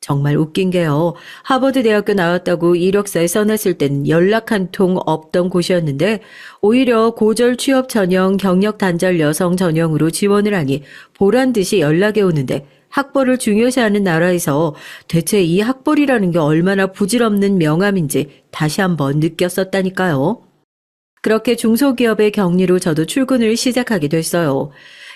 정말 웃긴 게요. 하버드 대학교 나왔다고 이력서에 써놨을 땐 연락 한 통 없던 곳이었는데 오히려 고졸 취업 전형 경력 단절 여성 전형으로 지원을 하니 보란 듯이 연락이 오는데, 학벌을 중요시하는 나라에서 대체 이 학벌이라는 게 얼마나 부질없는 명함인지 다시 한번 느꼈었다니까요. 그렇게 중소기업의 격리로 저도 출근을 시작하게 됐어요.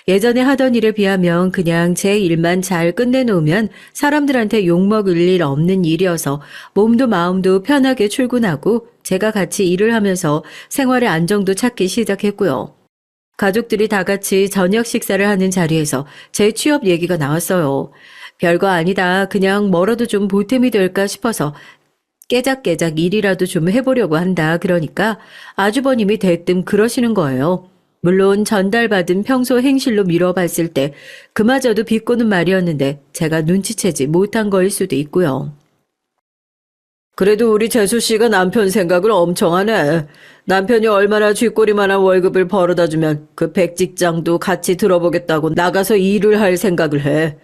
예전에 하던 일에 비하면 그냥 제 일만 잘 끝내놓으면 사람들한테 욕먹을 일 없는 일이어서 몸도 마음도 편하게 출근하고 제가 같이 일을 하면서 생활의 안정도 찾기 시작했고요. 가족들이 다 같이 저녁 식사를 하는 자리에서 제 취업 얘기가 나왔어요. 별거 아니다. 그냥 뭐라도 좀 보탬이 될까 싶어서 깨작깨작 일이라도 좀 해보려고 한다. 그러니까 아주버님이 대뜸 그러시는 거예요. 물론 전달받은 평소 행실로 미뤄봤을 때 그마저도 비꼬는 말이었는데 제가 눈치채지 못한 거일 수도 있고요. 그래도 우리 재수 씨가 남편 생각을 엄청 하네. 남편이 얼마나 쥐꼬리만한 월급을 벌어다 주면 그 백직장도 같이 들어보겠다고 나가서 일을 할 생각을 해.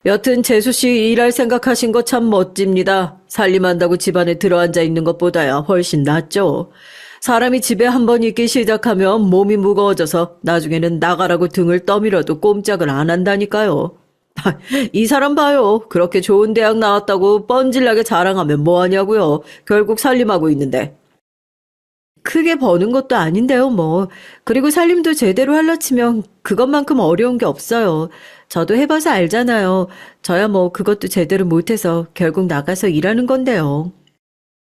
여튼 재수 씨 일할 생각하신 거 참 멋집니다. 살림한다고 집안에 들어앉아 있는 것보다야 훨씬 낫죠. 사람이 집에 한번 있기 시작하면 몸이 무거워져서 나중에는 나가라고 등을 떠밀어도 꼼짝을 안 한다니까요. 이 사람 봐요. 그렇게 좋은 대학 나왔다고 뻔질나게 자랑하면 뭐하냐고요. 결국 살림하고 있는데. 크게 버는 것도 아닌데요, 뭐. 그리고 살림도 제대로 하려 치면 그것만큼 어려운 게 없어요. 저도 해봐서 알잖아요. 저야 뭐 그것도 제대로 못해서 결국 나가서 일하는 건데요.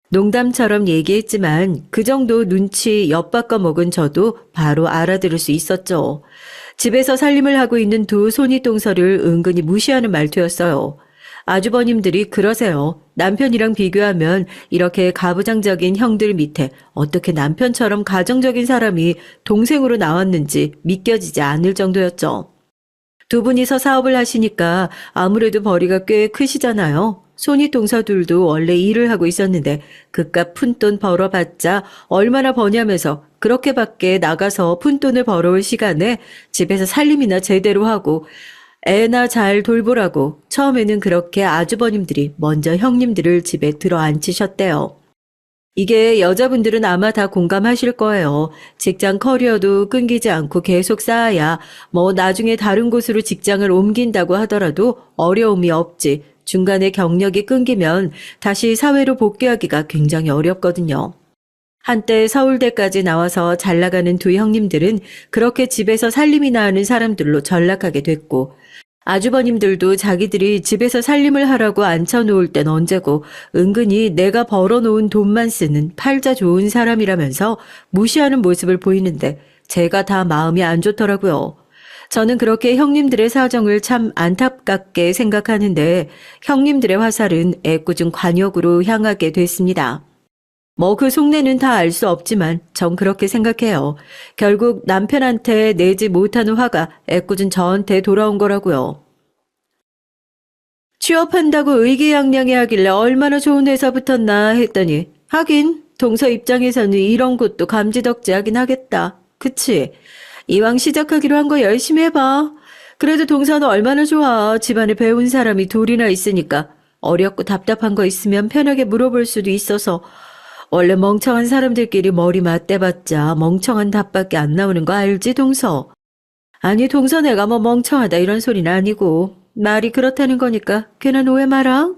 농담처럼 얘기했지만 그 정도 눈치 엿바꿔 먹은 저도 바로 알아들을 수 있었죠. 집에서 살림을 하고 있는 두 손윗동서를 은근히 무시하는 말투였어요. 아주버님들이 그러세요. 남편이랑 비교하면 이렇게 가부장적인 형들 밑에 어떻게 남편처럼 가정적인 사람이 동생으로 나왔는지 믿겨지지 않을 정도였죠. 두 분이서 사업을 하시니까 아무래도 벌이가 꽤 크시잖아요. 손윗동서들도 원래 일을 하고 있었는데 그깟 푼돈 벌어봤자 얼마나 버냐면서 그렇게밖에 나가서 푼돈을 벌어올 시간에 집에서 살림이나 제대로 하고 애나 잘 돌보라고 처음에는 그렇게 아주버님들이 먼저 형님들을 집에 들어 앉히셨대요. 이게 여자분들은 아마 다 공감하실 거예요. 직장 커리어도 끊기지 않고 계속 쌓아야 뭐 나중에 다른 곳으로 직장을 옮긴다고 하더라도 어려움이 없지. 중간에 경력이 끊기면 다시 사회로 복귀하기가 굉장히 어렵거든요. 한때 서울대까지 나와서 잘 나가는 두 형님들은 그렇게 집에서 살림이나 하는 사람들로 전락하게 됐고, 아주버님들도 자기들이 집에서 살림을 하라고 앉혀놓을 땐 언제고 은근히 내가 벌어놓은 돈만 쓰는 팔자 좋은 사람이라면서 무시하는 모습을 보이는데 제가 다 마음이 안 좋더라고요. 저는 그렇게 형님들의 사정을 참 안타깝게 생각하는데 형님들의 화살은 애꿎은 관역으로 향하게 됐습니다. 뭐 그 속내는 다 알 수 없지만 전 그렇게 생각해요. 결국 남편한테 내지 못하는 화가 애꿎은 저한테 돌아온 거라고요. 취업한다고 의기양양해 하길래 얼마나 좋은 회사 붙었나 했더니 하긴 동서 입장에서는 이런 것도 감지덕지하긴 하겠다. 그치? 이왕 시작하기로 한 거 열심히 해봐. 그래도 동서는 얼마나 좋아. 집안에 배운 사람이 둘이나 있으니까 어렵고 답답한 거 있으면 편하게 물어볼 수도 있어서 원래 멍청한 사람들끼리 머리 맞대봤자 멍청한 답밖에 안 나오는 거 알지, 동서? 아니, 동서 내가 뭐 멍청하다 이런 소리는 아니고 말이 그렇다는 거니까 괜한 오해 마라.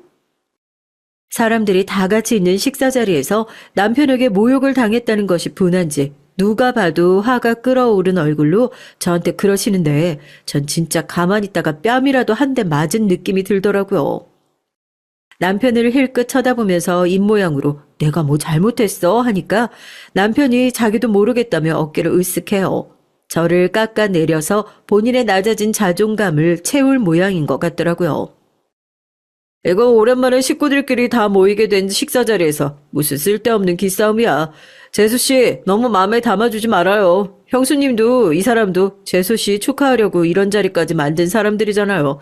사람들이 다 같이 있는 식사 자리에서 남편에게 모욕을 당했다는 것이 분한지 누가 봐도 화가 끓어오른 얼굴로 저한테 그러시는데 전 진짜 가만히 있다가 뺨이라도 한 대 맞은 느낌이 들더라고요. 남편을 힐끗 쳐다보면서 입모양으로 내가 뭐 잘못했어 하니까 남편이 자기도 모르겠다며 어깨를 으쓱해요. 저를 깎아내려서 본인의 낮아진 자존감을 채울 모양인 것 같더라고요. 이거 오랜만에 식구들끼리 다 모이게 된 식사 자리에서 무슨 쓸데없는 기싸움이야. 재수씨 너무 마음에 담아주지 말아요. 형수님도 이 사람도 재수씨 축하하려고 이런 자리까지 만든 사람들이잖아요.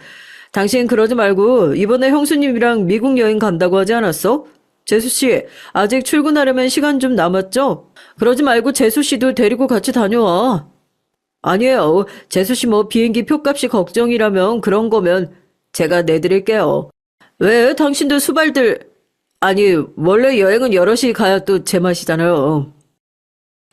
당신 그러지 말고 이번에 형수님이랑 미국 여행 간다고 하지 않았어? 재수씨 아직 출근하려면 시간 좀 남았죠? 그러지 말고 재수씨도 데리고 같이 다녀와. 아니에요. 재수씨 뭐 비행기 표값이 걱정이라면 그런 거면 제가 내드릴게요. 왜 당신도 수발들 아니 원래 여행은 여럿이 가야 또 제맛이잖아요.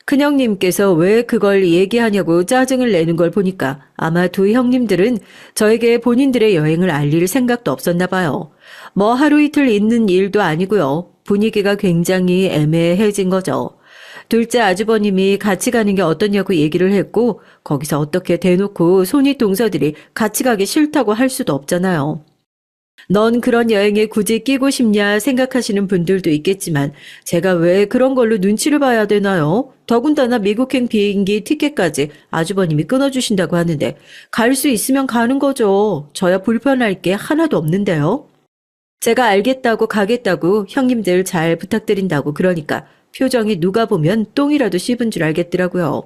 큰형님께서 왜 그걸 얘기하냐고 짜증을 내는 걸 보니까 아마 두 형님들은 저에게 본인들의 여행을 알릴 생각도 없었나 봐요. 뭐 하루 이틀 있는 일도 아니고요. 분위기가 굉장히 애매해진 거죠. 둘째 아주버님이 같이 가는 게 어떠냐고 얘기를 했고 거기서 어떻게 대놓고 손윗 동서들이 같이 가기 싫다고 할 수도 없잖아요. 넌 그런 여행에 굳이 끼고 싶냐 생각하시는 분들도 있겠지만 제가 왜 그런 걸로 눈치를 봐야 되나요? 더군다나 미국행 비행기 티켓까지 아주버님이 끊어주신다고 하는데 갈 수 있으면 가는 거죠. 저야 불편할 게 하나도 없는데요. 제가 알겠다고 가겠다고 형님들 잘 부탁드린다고 그러니까 표정이 누가 보면 똥이라도 씹은 줄 알겠더라고요.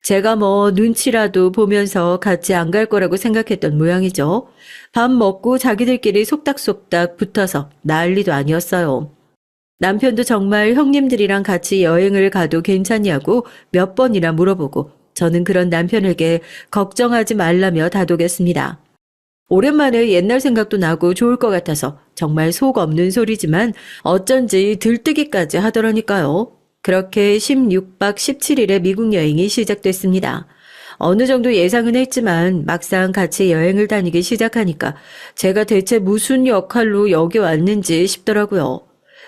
제가 뭐 눈치라도 보면서 같이 안 갈 거라고 생각했던 모양이죠. 밥 먹고 자기들끼리 속닥속닥 붙어서 난리도 아니었어요. 남편도 정말 형님들이랑 같이 여행을 가도 괜찮냐고 몇 번이나 물어보고 저는 그런 남편에게 걱정하지 말라며 다독였습니다. 오랜만에 옛날 생각도 나고 좋을 것 같아서 정말 속 없는 소리지만 어쩐지 들뜨기까지 하더라니까요. 그렇게 16박 17일의 미국 여행이 시작됐습니다. 어느 정도 예상은 했지만 막상 같이 여행을 다니기 시작하니까 제가 대체 무슨 역할로 여기 왔는지 싶더라고요.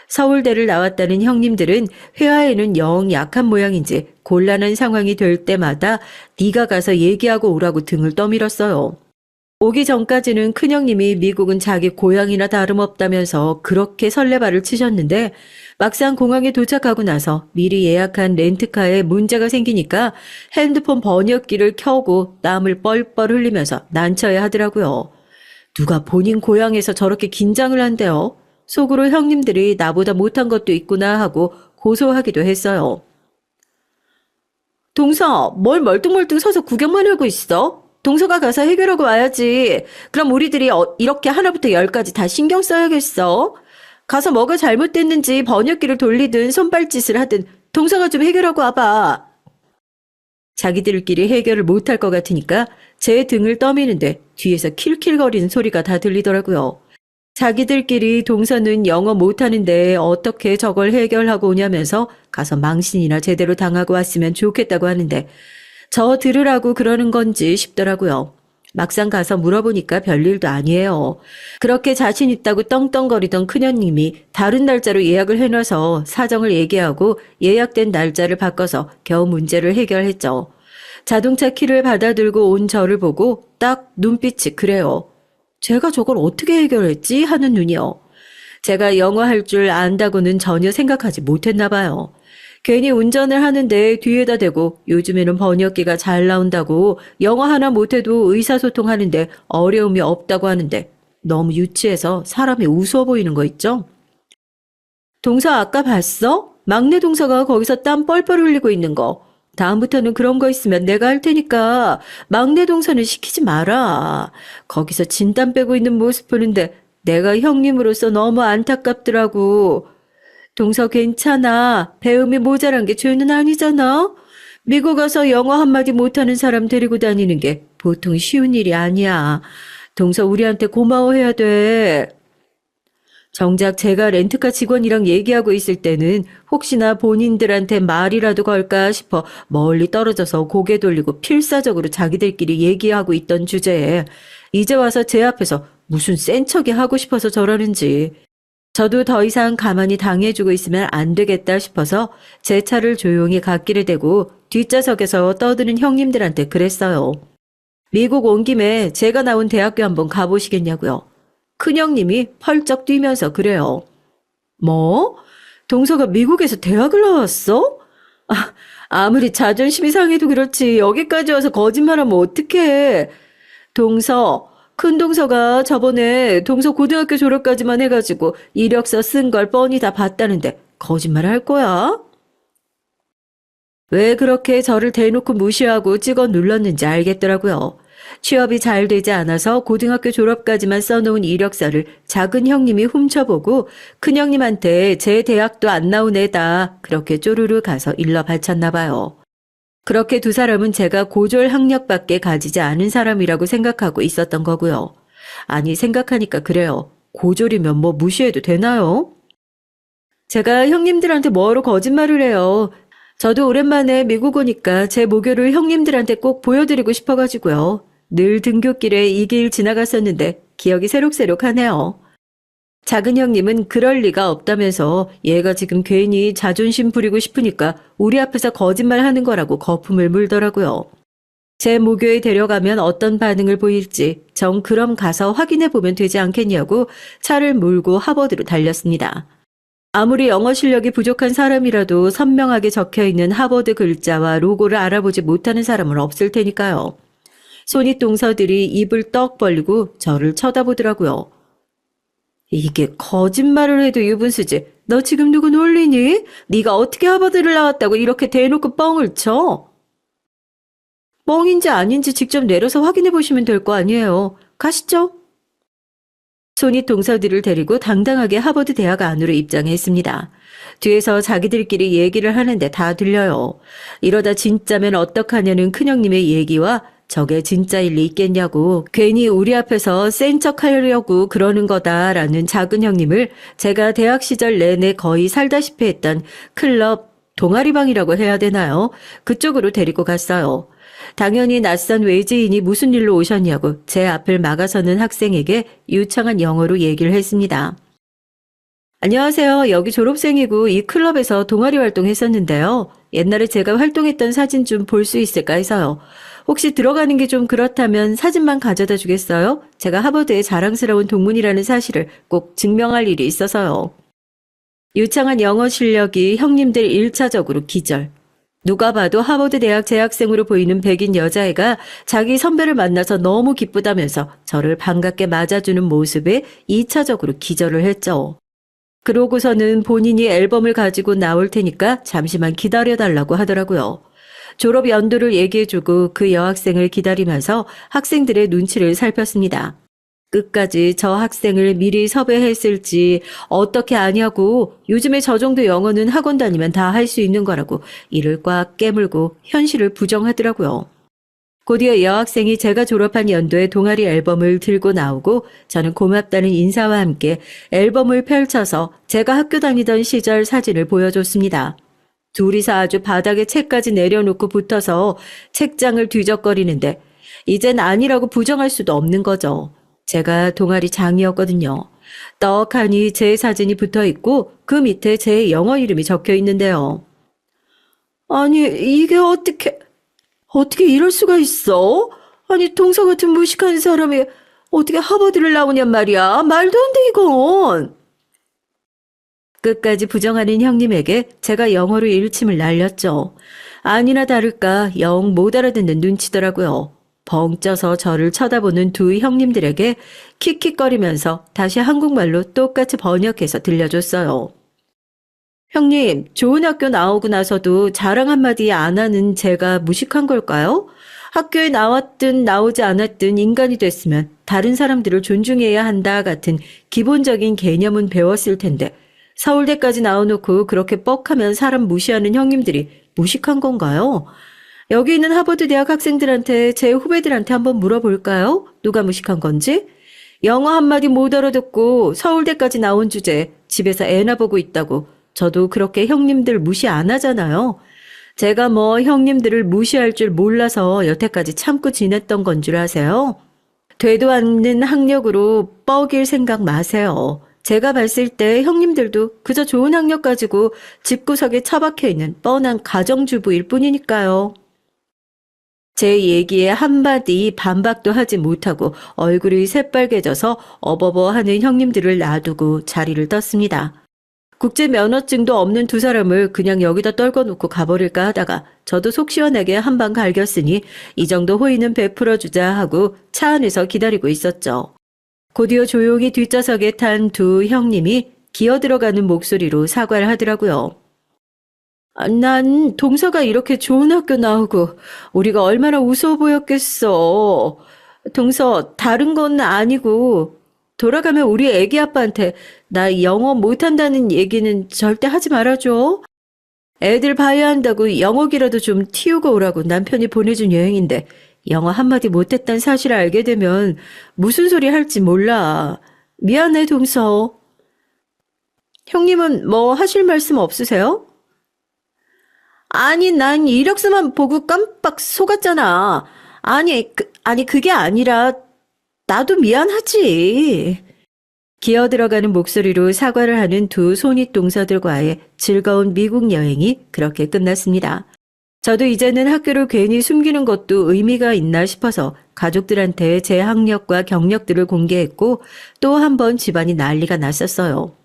서울대를 나왔다는 형님들은 회화에는 영 약한 모양인지 곤란한 상황이 될 때마다 네가 가서 얘기하고 오라고 등을 떠밀었어요. 오기 전까지는 큰형님이 미국은 자기 고향이나 다름없다면서 그렇게 설레발을 치셨는데 막상 공항에 도착하고 나서 미리 예약한 렌트카에 문제가 생기니까 핸드폰 번역기를 켜고 땀을 뻘뻘 흘리면서 난처해 하더라고요. 누가 본인 고향에서 저렇게 긴장을 한대요. 속으로 형님들이 나보다 못한 것도 있구나 하고 고소하기도 했어요. 동서, 뭘 멀뚱멀뚱 서서 구경만 하고 있어? 동서가 가서 해결하고 와야지. 그럼 우리들이 이렇게 하나부터 열까지 다 신경 써야겠어. 가서 뭐가 잘못됐는지 번역기를 돌리든 손발짓을 하든 동서가 좀 해결하고 와봐. 자기들끼리 해결을 못할 것 같으니까 제 등을 떠미는데 뒤에서 킬킬거리는 소리가 다 들리더라고요. 자기들끼리 동서는 영어 못하는데 어떻게 저걸 해결하고 오냐면서 가서 망신이나 제대로 당하고 왔으면 좋겠다고 하는데 저 들으라고 그러는 건지 싶더라고요. 막상 가서 물어보니까 별일도 아니에요. 그렇게 자신 있다고 떵떵거리던 큰형님이 다른 날짜로 예약을 해놔서 사정을 얘기하고 예약된 날짜를 바꿔서 겨우 문제를 해결했죠. 자동차 키를 받아들고 온 저를 보고 딱 눈빛이 그래요. 제가 저걸 어떻게 해결했지? 하는 눈이요. 제가 영어 할 줄 안다고는 전혀 생각하지 못했나 봐요. 괜히 운전을 하는데 뒤에다 대고 요즘에는 번역기가 잘 나온다고 영어 하나 못해도 의사소통하는데 어려움이 없다고 하는데 너무 유치해서 사람이 우스워 보이는 거 있죠? 동서 아까 봤어? 막내 동서가 거기서 땀 뻘뻘 흘리고 있는 거. 다음부터는 그런 거 있으면 내가 할 테니까 막내 동서는 시키지 마라. 거기서 진땀 빼고 있는 모습 보는데 내가 형님으로서 너무 안타깝더라고. 동서 괜찮아. 배움이 모자란 게 죄는 아니잖아. 미국 가서 영어 한마디 못하는 사람 데리고 다니는 게 보통 쉬운 일이 아니야. 동서 우리한테 고마워해야 돼. 정작 제가 렌트카 직원이랑 얘기하고 있을 때는 혹시나 본인들한테 말이라도 걸까 싶어 멀리 떨어져서 고개 돌리고 필사적으로 자기들끼리 얘기하고 있던 주제에 이제 와서 제 앞에서 무슨 센 척이 하고 싶어서 저러는지. 저도 더 이상 가만히 당해주고 있으면 안 되겠다 싶어서 제 차를 조용히 갓길에 대고 뒷좌석에서 떠드는 형님들한테 그랬어요. 미국 온 김에 제가 나온 대학교 한번 가보시겠냐고요. 큰형님이 펄쩍 뛰면서 그래요. 뭐? 동서가 미국에서 대학을 나왔어? 아무리 자존심이 상해도 그렇지 여기까지 와서 거짓말하면 어떡해. 동서, 큰 동서가 저번에 동서 고등학교 졸업까지만 해가지고 이력서 쓴 걸 뻔히 다 봤다는데 거짓말 할 거야? 왜 그렇게 저를 대놓고 무시하고 찍어 눌렀는지 알겠더라고요. 취업이 잘 되지 않아서 고등학교 졸업까지만 써놓은 이력서를 작은 형님이 훔쳐보고 큰 형님한테 제 대학도 안 나온 애다 그렇게 쪼르르 가서 일러 바쳤나 봐요. 그렇게 두 사람은 제가 고졸 학력밖에 가지지 않은 사람이라고 생각하고 있었던 거고요. 아니 생각하니까 그래요. 고졸이면 뭐 무시해도 되나요? 제가 형님들한테 뭐하러 거짓말을 해요. 저도 오랜만에 미국 오니까 제 모교를 형님들한테 꼭 보여드리고 싶어가지고요. 늘 등굣길에 이 길 지나갔었는데 기억이 새록새록하네요. 작은 형님은 그럴 리가 없다면서 얘가 지금 괜히 자존심 부리고 싶으니까 우리 앞에서 거짓말하는 거라고 거품을 물더라고요. 제 모교에 데려가면 어떤 반응을 보일지 정 그럼 가서 확인해 보면 되지 않겠냐고 차를 몰고 하버드로 달렸습니다. 아무리 영어 실력이 부족한 사람이라도 선명하게 적혀있는 하버드 글자와 로고를 알아보지 못하는 사람은 없을 테니까요. 손윗동서들이 입을 떡 벌리고 저를 쳐다보더라고요. 이게 거짓말을 해도 유분수지. 너 지금 누구 놀리니? 네가 어떻게 하버드를 나왔다고 이렇게 대놓고 뻥을 쳐? 뻥인지 아닌지 직접 내려서 확인해 보시면 될 거 아니에요. 가시죠. 손윗 동서들을 데리고 당당하게 하버드 대학 안으로 입장했습니다. 뒤에서 자기들끼리 얘기를 하는데 다 들려요. 이러다 진짜면 어떡하냐는 큰형님의 얘기와 저게 진짜일 리 있겠냐고 괜히 우리 앞에서 센 척하려고 그러는 거다라는 작은 형님을 제가 대학 시절 내내 거의 살다시피 했던 클럽 동아리방이라고 해야 되나요? 그쪽으로 데리고 갔어요. 당연히 낯선 외지인이 무슨 일로 오셨냐고 제 앞을 막아서는 학생에게 유창한 영어로 얘기를 했습니다. 안녕하세요. 여기 졸업생이고 이 클럽에서 동아리 활동했었는데요. 옛날에 제가 활동했던 사진 좀 볼 수 있을까 해서요. 혹시 들어가는 게 좀 그렇다면 사진만 가져다 주겠어요? 제가 하버드의 자랑스러운 동문이라는 사실을 꼭 증명할 일이 있어서요. 유창한 영어 실력이 형님들 1차적으로 기절. 누가 봐도 하버드 대학 재학생으로 보이는 백인 여자애가 자기 선배를 만나서 너무 기쁘다면서 저를 반갑게 맞아주는 모습에 2차적으로 기절을 했죠. 그러고서는 본인이 앨범을 가지고 나올 테니까 잠시만 기다려달라고 하더라고요. 졸업 연도를 얘기해주고 그 여학생을 기다리면서 학생들의 눈치를 살폈습니다. 끝까지 저 학생을 미리 섭외했을지 어떻게 아냐고 요즘에 저 정도 영어는 학원 다니면 다 할 수 있는 거라고 이를 꽉 깨물고 현실을 부정하더라고요. 곧이어 여학생이 제가 졸업한 연도의 동아리 앨범을 들고 나오고 저는 고맙다는 인사와 함께 앨범을 펼쳐서 제가 학교 다니던 시절 사진을 보여줬습니다. 둘이서 아주 바닥에 책까지 내려놓고 붙어서 책장을 뒤적거리는데 이젠 아니라고 부정할 수도 없는 거죠. 제가 동아리 장이었거든요. 떡하니 제 사진이 붙어 있고 그 밑에 제 영어 이름이 적혀 있는데요. 아니, 이게 어떻게 이럴 수가 있어? 아니, 동서 같은 무식한 사람이 어떻게 하버드를 나오냔 말이야. 말도 안 돼, 이건. 끝까지 부정하는 형님에게 제가 영어로 일침을 날렸죠. 아니나 다를까 영 못 알아듣는 눈치더라고요. 벙 쪄서 저를 쳐다보는 두 형님들에게 킥킥거리면서 다시 한국말로 똑같이 번역해서 들려줬어요. 형님, 좋은 학교 나오고 나서도 자랑 한마디 안 하는 제가 무식한 걸까요? 학교에 나왔든 나오지 않았든 인간이 됐으면 다른 사람들을 존중해야 한다 같은 기본적인 개념은 배웠을 텐데 서울대까지 나와놓고 그렇게 뻑하면 사람 무시하는 형님들이 무식한 건가요? 여기 있는 하버드 대학 학생들한테 제 후배들한테 한번 물어볼까요? 누가 무식한 건지? 영어 한마디 못 알아듣고 서울대까지 나온 주제에 집에서 애나 보고 있다고 저도 그렇게 형님들 무시 안 하잖아요. 제가 뭐 형님들을 무시할 줄 몰라서 여태까지 참고 지냈던 건 줄 아세요? 되도 않는 학력으로 뻐길 생각 마세요. 제가 봤을 때 형님들도 그저 좋은 학력 가지고 집구석에 처박혀 있는 뻔한 가정주부일 뿐이니까요. 제 얘기에 한마디 반박도 하지 못하고 얼굴이 새빨개져서 어버버하는 형님들을 놔두고 자리를 떴습니다. 국제 면허증도 없는 두 사람을 그냥 여기다 떨궈놓고 가버릴까 하다가 저도 속 시원하게 한 방 갈겼으니 이 정도 호의는 베풀어주자 하고 차 안에서 기다리고 있었죠. 곧이어 조용히 뒷좌석에 탄 두 형님이 기어들어가는 목소리로 사과를 하더라고요. 난 동서가 이렇게 좋은 학교 나오고 우리가 얼마나 우스워 보였겠어. 동서 다른 건 아니고 돌아가면 우리 애기 아빠한테 나 영어 못한다는 얘기는 절대 하지 말아줘. 애들 봐야 한다고 영어기라도 좀 틔우고 오라고 남편이 보내준 여행인데 영어 한마디 못했단 사실을 알게 되면 무슨 소리 할지 몰라. 미안해, 동서. 형님은 뭐 하실 말씀 없으세요? 아니, 난 이력서만 보고 깜빡 속았잖아. 아니, 그게 아니라, 나도 미안하지. 기어 들어가는 목소리로 사과를 하는 두 손윗동서들과의 즐거운 미국 여행이 그렇게 끝났습니다. 저도 이제는 학교를 괜히 숨기는 것도 의미가 있나 싶어서 가족들한테 제 학력과 경력들을 공개했고 또 한 번 집안이 난리가 났었어요.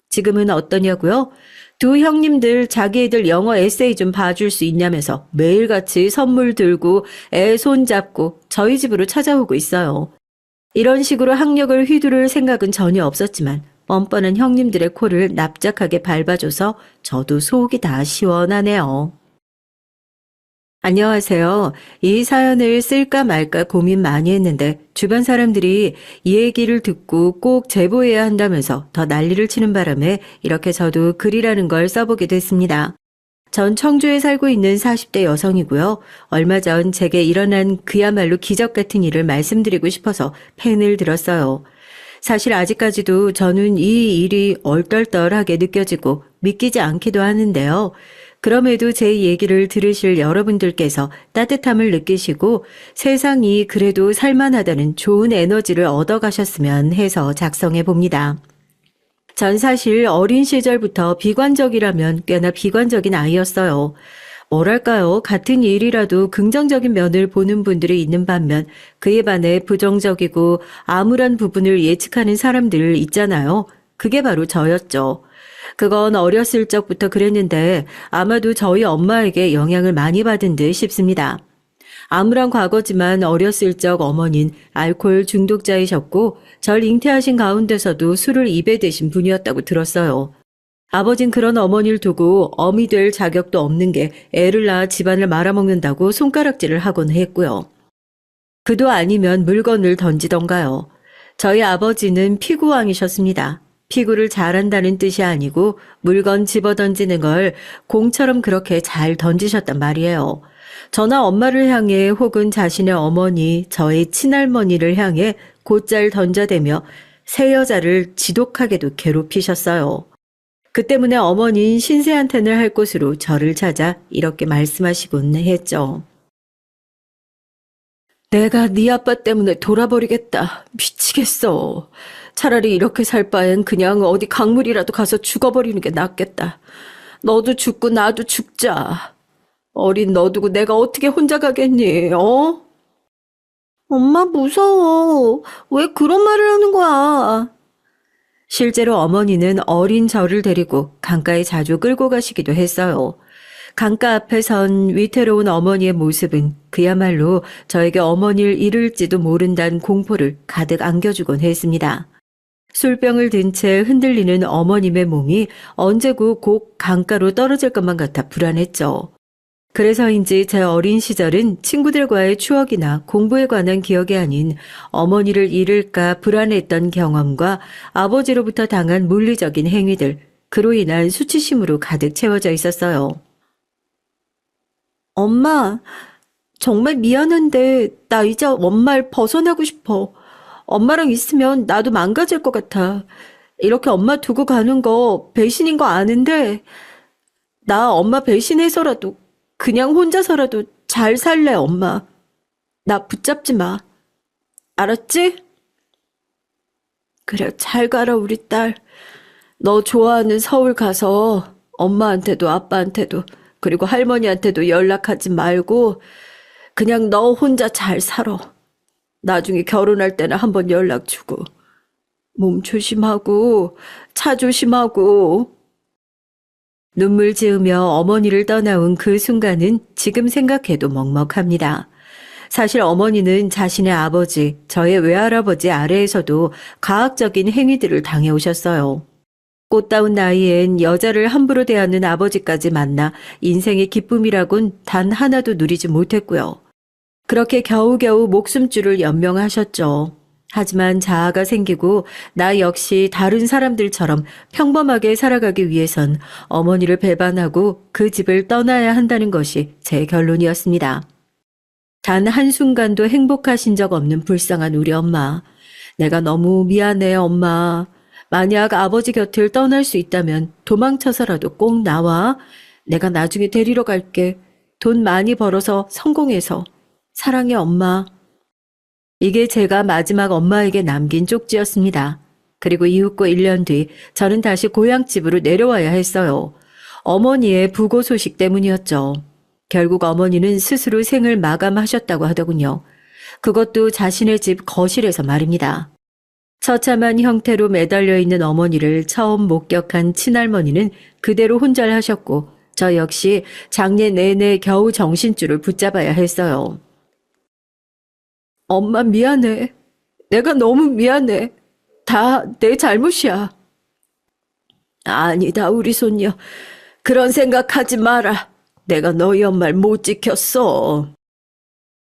지금은 어떠냐고요? 두 형님들 자기애들 영어 에세이 좀 봐줄 수 있냐면서 매일같이 선물 들고 애 손잡고 저희 집으로 찾아오고 있어요. 이런 식으로 학력을 휘두를 생각은 전혀 없었지만 뻔뻔한 형님들의 코를 납작하게 밟아줘서 저도 속이 다 시원하네요. 안녕하세요. 이 사연을 쓸까 말까 고민 많이 했는데 주변 사람들이 이 얘기를 듣고 꼭 제보해야 한다면서 더 난리를 치는 바람에 이렇게 저도 글이라는 걸 써보게 됐습니다. 전 청주에 살고 있는 40대 여성이고요. 얼마 전 제게 일어난 그야말로 기적 같은 일을 말씀드리고 싶어서 펜을 들었어요. 사실 아직까지도 저는 이 일이 얼떨떨하게 느껴지고 믿기지 않기도 하는데요. 그럼에도 제 얘기를 들으실 여러분들께서 따뜻함을 느끼시고 세상이 그래도 살만하다는 좋은 에너지를 얻어가셨으면 해서 작성해 봅니다. 전 사실 어린 시절부터 비관적이라면 꽤나 비관적인 아이였어요. 뭐랄까요? 같은 일이라도 긍정적인 면을 보는 분들이 있는 반면 그에 반해 부정적이고 암울한 부분을 예측하는 사람들 있잖아요. 그게 바로 저였죠. 그건 어렸을 적부터 그랬는데 아마도 저희 엄마에게 영향을 많이 받은 듯 싶습니다. 암울한 과거지만 어렸을 적 어머닌 알코올 중독자이셨고 절 잉태하신 가운데서도 술을 입에 대신 분이었다고 들었어요. 아버진 그런 어머니를 두고 어미 될 자격도 없는 게 애를 낳아 집안을 말아먹는다고 손가락질을 하곤 했고요. 그도 아니면 물건을 던지던가요. 저희 아버지는 피구왕이셨습니다. 피구를 잘한다는 뜻이 아니고 물건 집어던지는 걸 공처럼 그렇게 잘 던지셨단 말이에요. 저나 엄마를 향해 혹은 자신의 어머니, 저의 친할머니를 향해 곧잘 던져대며 새 여자를 지독하게도 괴롭히셨어요. 그 때문에 어머니는 신세한탄을 할 곳으로 저를 찾아 이렇게 말씀하시곤 했죠. 내가 네 아빠 때문에 돌아버리겠다. 미치겠어. 차라리 이렇게 살 바엔 그냥 어디 강물이라도 가서 죽어버리는 게 낫겠다. 너도 죽고 나도 죽자. 어린 너 두고 내가 어떻게 혼자 가겠니, 어? 엄마 무서워. 왜 그런 말을 하는 거야? 실제로 어머니는 어린 저를 데리고 강가에 자주 끌고 가시기도 했어요. 강가 앞에 선 위태로운 어머니의 모습은 그야말로 저에게 어머니를 잃을지도 모른다는 공포를 가득 안겨주곤 했습니다. 술병을 든 채 흔들리는 어머님의 몸이 언제고 곧 강가로 떨어질 것만 같아 불안했죠. 그래서인지 제 어린 시절은 친구들과의 추억이나 공부에 관한 기억이 아닌 어머니를 잃을까 불안했던 경험과 아버지로부터 당한 물리적인 행위들, 그로 인한 수치심으로 가득 채워져 있었어요. 엄마, 정말 미안한데 나 이제 엄마를 벗어나고 싶어. 엄마랑 있으면 나도 망가질 것 같아. 이렇게 엄마 두고 가는 거 배신인 거 아는데 나 엄마 배신해서라도 그냥 혼자서라도 잘 살래, 엄마. 나 붙잡지 마. 알았지? 그래, 잘 가라, 우리 딸. 너 좋아하는 서울 가서 엄마한테도 아빠한테도 그리고 할머니한테도 연락하지 말고 그냥 너 혼자 잘 살아. 나중에 결혼할 때는 한번 연락 주고. 몸 조심하고 차 조심하고. 눈물 지으며 어머니를 떠나온 그 순간은 지금 생각해도 먹먹합니다. 사실 어머니는 자신의 아버지, 저의 외할아버지 아래에서도 가학적인 행위들을 당해오셨어요. 꽃다운 나이엔 여자를 함부로 대하는 아버지까지 만나 인생의 기쁨이라곤 단 하나도 누리지 못했고요. 그렇게 겨우겨우 목숨줄을 연명하셨죠. 하지만 자아가 생기고 나 역시 다른 사람들처럼 평범하게 살아가기 위해선 어머니를 배반하고 그 집을 떠나야 한다는 것이 제 결론이었습니다. 단 한순간도 행복하신 적 없는 불쌍한 우리 엄마. 내가 너무 미안해, 엄마. 만약 아버지 곁을 떠날 수 있다면 도망쳐서라도 꼭 나와. 내가 나중에 데리러 갈게. 돈 많이 벌어서 성공해서. 사랑해, 엄마. 이게 제가 마지막 엄마에게 남긴 쪽지였습니다. 그리고 이윽고 1년 뒤 저는 다시 고향집으로 내려와야 했어요. 어머니의 부고 소식 때문이었죠. 결국 어머니는 스스로 생을 마감하셨다고 하더군요. 그것도 자신의 집 거실에서 말입니다. 처참한 형태로 매달려 있는 어머니를 처음 목격한 친할머니는 그대로 혼절하셨고 저 역시 장례 내내 겨우 정신줄을 붙잡아야 했어요. 엄마 미안해. 내가 너무 미안해. 다 내 잘못이야. 아니다, 우리 손녀. 그런 생각하지 마라. 내가 너희 엄마를 못 지켰어.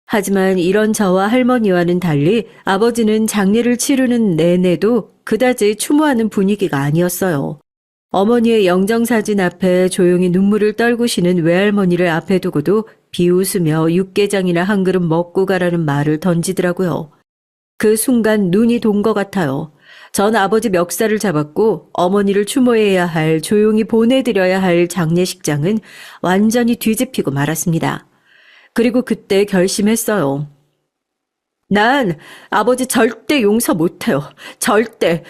하지만 이런 저와 할머니와는 달리 아버지는 장례를 치르는 내내도 그다지 추모하는 분위기가 아니었어요. 어머니의 영정사진 앞에 조용히 눈물을 떨구시는 외할머니를 앞에 두고도 비웃으며 육개장이나 한 그릇 먹고 가라는 말을 던지더라고요. 그 순간 눈이 돈 것 같아요. 전 아버지 멱살을 잡았고 어머니를 추모해야 할, 조용히 보내드려야 할 장례식장은 완전히 뒤집히고 말았습니다. 그리고 그때 결심했어요. 난 아버지 절대 용서 못해요. 절대!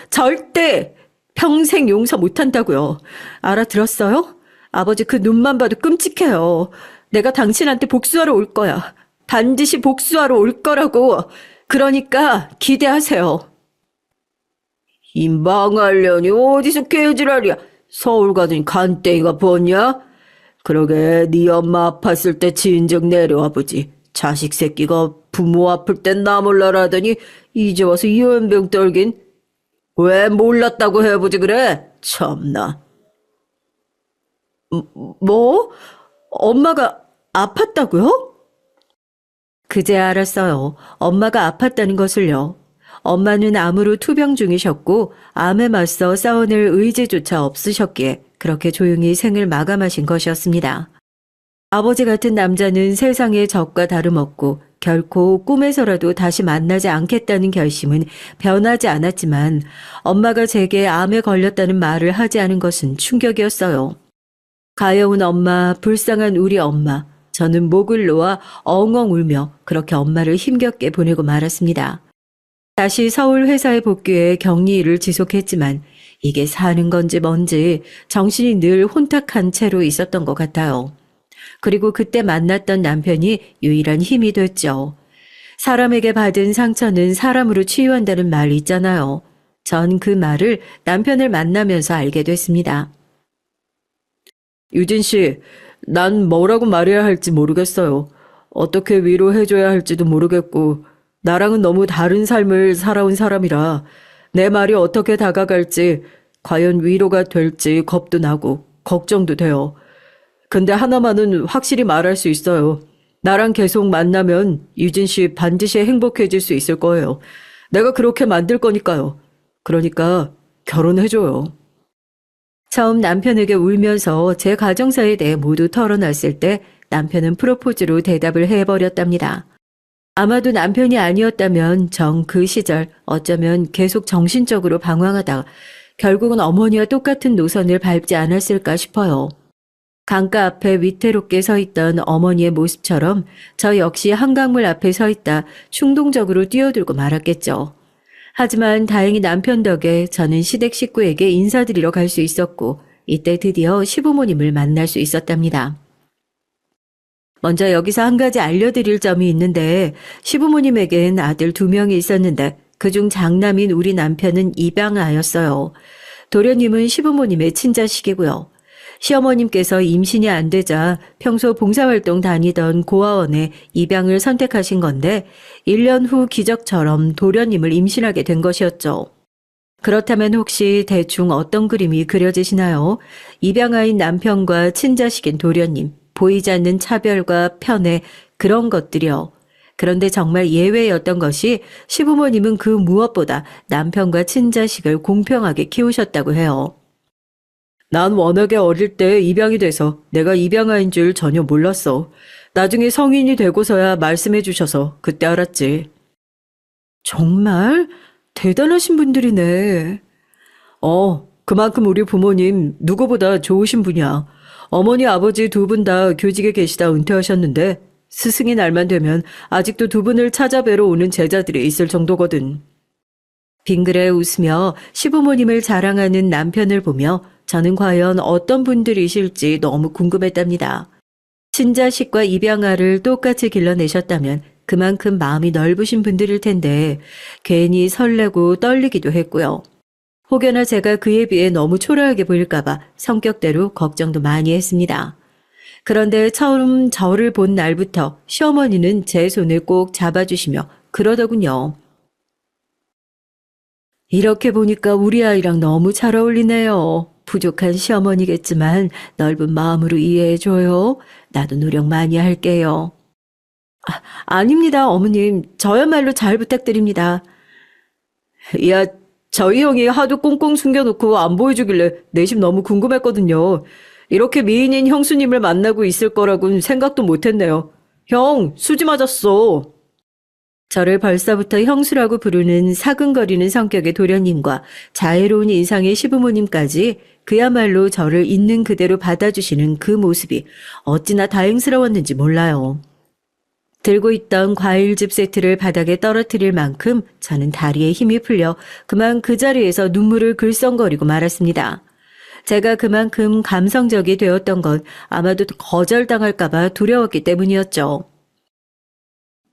평생 용서 못한다고요. 알아들었어요? 아버지 그 눈만 봐도 끔찍해요. 내가 당신한테 복수하러 올 거야. 반드시 복수하러 올 거라고. 그러니까 기대하세요. 이 망할년이 어디서 개지랄이야. 서울 가더니 간땡이가 벗냐? 그러게 네 엄마 아팠을 때 진즉 내려와 보지. 자식 새끼가 부모 아플 땐 나 몰라라더니 이제 와서 이연병 떨긴. 왜 몰랐다고 해보지 그래? 참나. 뭐? 엄마가 아팠다고요? 그제 알았어요. 엄마가 아팠다는 것을요. 엄마는 암으로 투병 중이셨고 암에 맞서 싸워낼 의지조차 없으셨기에 그렇게 조용히 생을 마감하신 것이었습니다. 아버지 같은 남자는 세상의 적과 다름없고 결코 꿈에서라도 다시 만나지 않겠다는 결심은 변하지 않았지만 엄마가 제게 암에 걸렸다는 말을 하지 않은 것은 충격이었어요. 가여운 엄마, 불쌍한 우리 엄마. 저는 목을 놓아 엉엉 울며 그렇게 엄마를 힘겹게 보내고 말았습니다. 다시 서울 회사에 복귀해 격리 일을 지속했지만 이게 사는 건지 뭔지 정신이 늘 혼탁한 채로 있었던 것 같아요. 그리고 그때 만났던 남편이 유일한 힘이 됐죠. 사람에게 받은 상처는 사람으로 치유한다는 말이 있잖아요. 전 그 말을 남편을 만나면서 알게 됐습니다. 유진 씨, 난 뭐라고 말해야 할지 모르겠어요. 어떻게 위로해줘야 할지도 모르겠고, 나랑은 너무 다른 삶을 살아온 사람이라 내 말이 어떻게 다가갈지, 과연 위로가 될지 겁도 나고 걱정도 돼요. 근데 하나만은 확실히 말할 수 있어요. 나랑 계속 만나면 유진 씨 반드시 행복해질 수 있을 거예요. 내가 그렇게 만들 거니까요. 그러니까 결혼해줘요. 처음 남편에게 울면서 제 가정사에 대해 모두 털어놨을 때 남편은 프로포즈로 대답을 해버렸답니다. 아마도 남편이 아니었다면 전 그 시절 어쩌면 계속 정신적으로 방황하다 결국은 어머니와 똑같은 노선을 밟지 않았을까 싶어요. 강가 앞에 위태롭게 서 있던 어머니의 모습처럼 저 역시 한강물 앞에 서 있다 충동적으로 뛰어들고 말았겠죠. 하지만 다행히 남편 덕에 저는 시댁 식구에게 인사드리러 갈 수 있었고 이때 드디어 시부모님을 만날 수 있었답니다. 먼저 여기서 한 가지 알려드릴 점이 있는데 시부모님에겐 아들 2명이 있었는데 그중 장남인 우리 남편은 입양아였어요. 도련님은 시부모님의 친자식이고요. 시어머님께서 임신이 안 되자 평소 봉사활동 다니던 고아원에 입양을 선택하신 건데 1년 후 기적처럼 도련님을 임신하게 된 것이었죠. 그렇다면 혹시 대충 어떤 그림이 그려지시나요? 입양아인 남편과 친자식인 도련님, 보이지 않는 차별과 편애, 그런 것들이요. 그런데 정말 예외였던 것이 시부모님은 그 무엇보다 남편과 친자식을 공평하게 키우셨다고 해요. 난 워낙에 어릴 때 입양이 돼서 내가 입양아인 줄 전혀 몰랐어. 나중에 성인이 되고서야 말씀해 주셔서 그때 알았지. 정말 대단하신 분들이네. 그만큼 우리 부모님 누구보다 좋으신 분이야. 어머니 아버지 2분 다 교직에 계시다 은퇴하셨는데 스승의 날만 되면 아직도 2분을 찾아뵈러 오는 제자들이 있을 정도거든. 빙그레 웃으며 시부모님을 자랑하는 남편을 보며 저는 과연 어떤 분들이실지 너무 궁금했답니다. 친자식과 입양아를 똑같이 길러내셨다면 그만큼 마음이 넓으신 분들일 텐데 괜히 설레고 떨리기도 했고요. 혹여나 제가 그에 비해 너무 초라하게 보일까봐 성격대로 걱정도 많이 했습니다. 그런데 처음 저를 본 날부터 시어머니는 제 손을 꼭 잡아주시며 그러더군요. 이렇게 보니까 우리 아이랑 너무 잘 어울리네요. 부족한 시어머니겠지만 넓은 마음으로 이해해줘요. 나도 노력 많이 할게요. 아닙니다, 어머님. 저야말로 잘 부탁드립니다. 야, 저희 형이 하도 꽁꽁 숨겨놓고 안 보여주길래 내심 너무 궁금했거든요. 이렇게 미인인 형수님을 만나고 있을 거라고는 생각도 못했네요. 형, 수지 맞았어. 저를 벌써부터 형수라고 부르는 사근거리는 성격의 도련님과 자애로운 인상의 시부모님까지 그야말로 저를 있는 그대로 받아주시는 그 모습이 어찌나 다행스러웠는지 몰라요. 들고 있던 과일즙 세트를 바닥에 떨어뜨릴 만큼 저는 다리에 힘이 풀려 그만 그 자리에서 눈물을 글썽거리고 말았습니다. 제가 그만큼 감성적이 되었던 건 아마도 거절당할까봐 두려웠기 때문이었죠.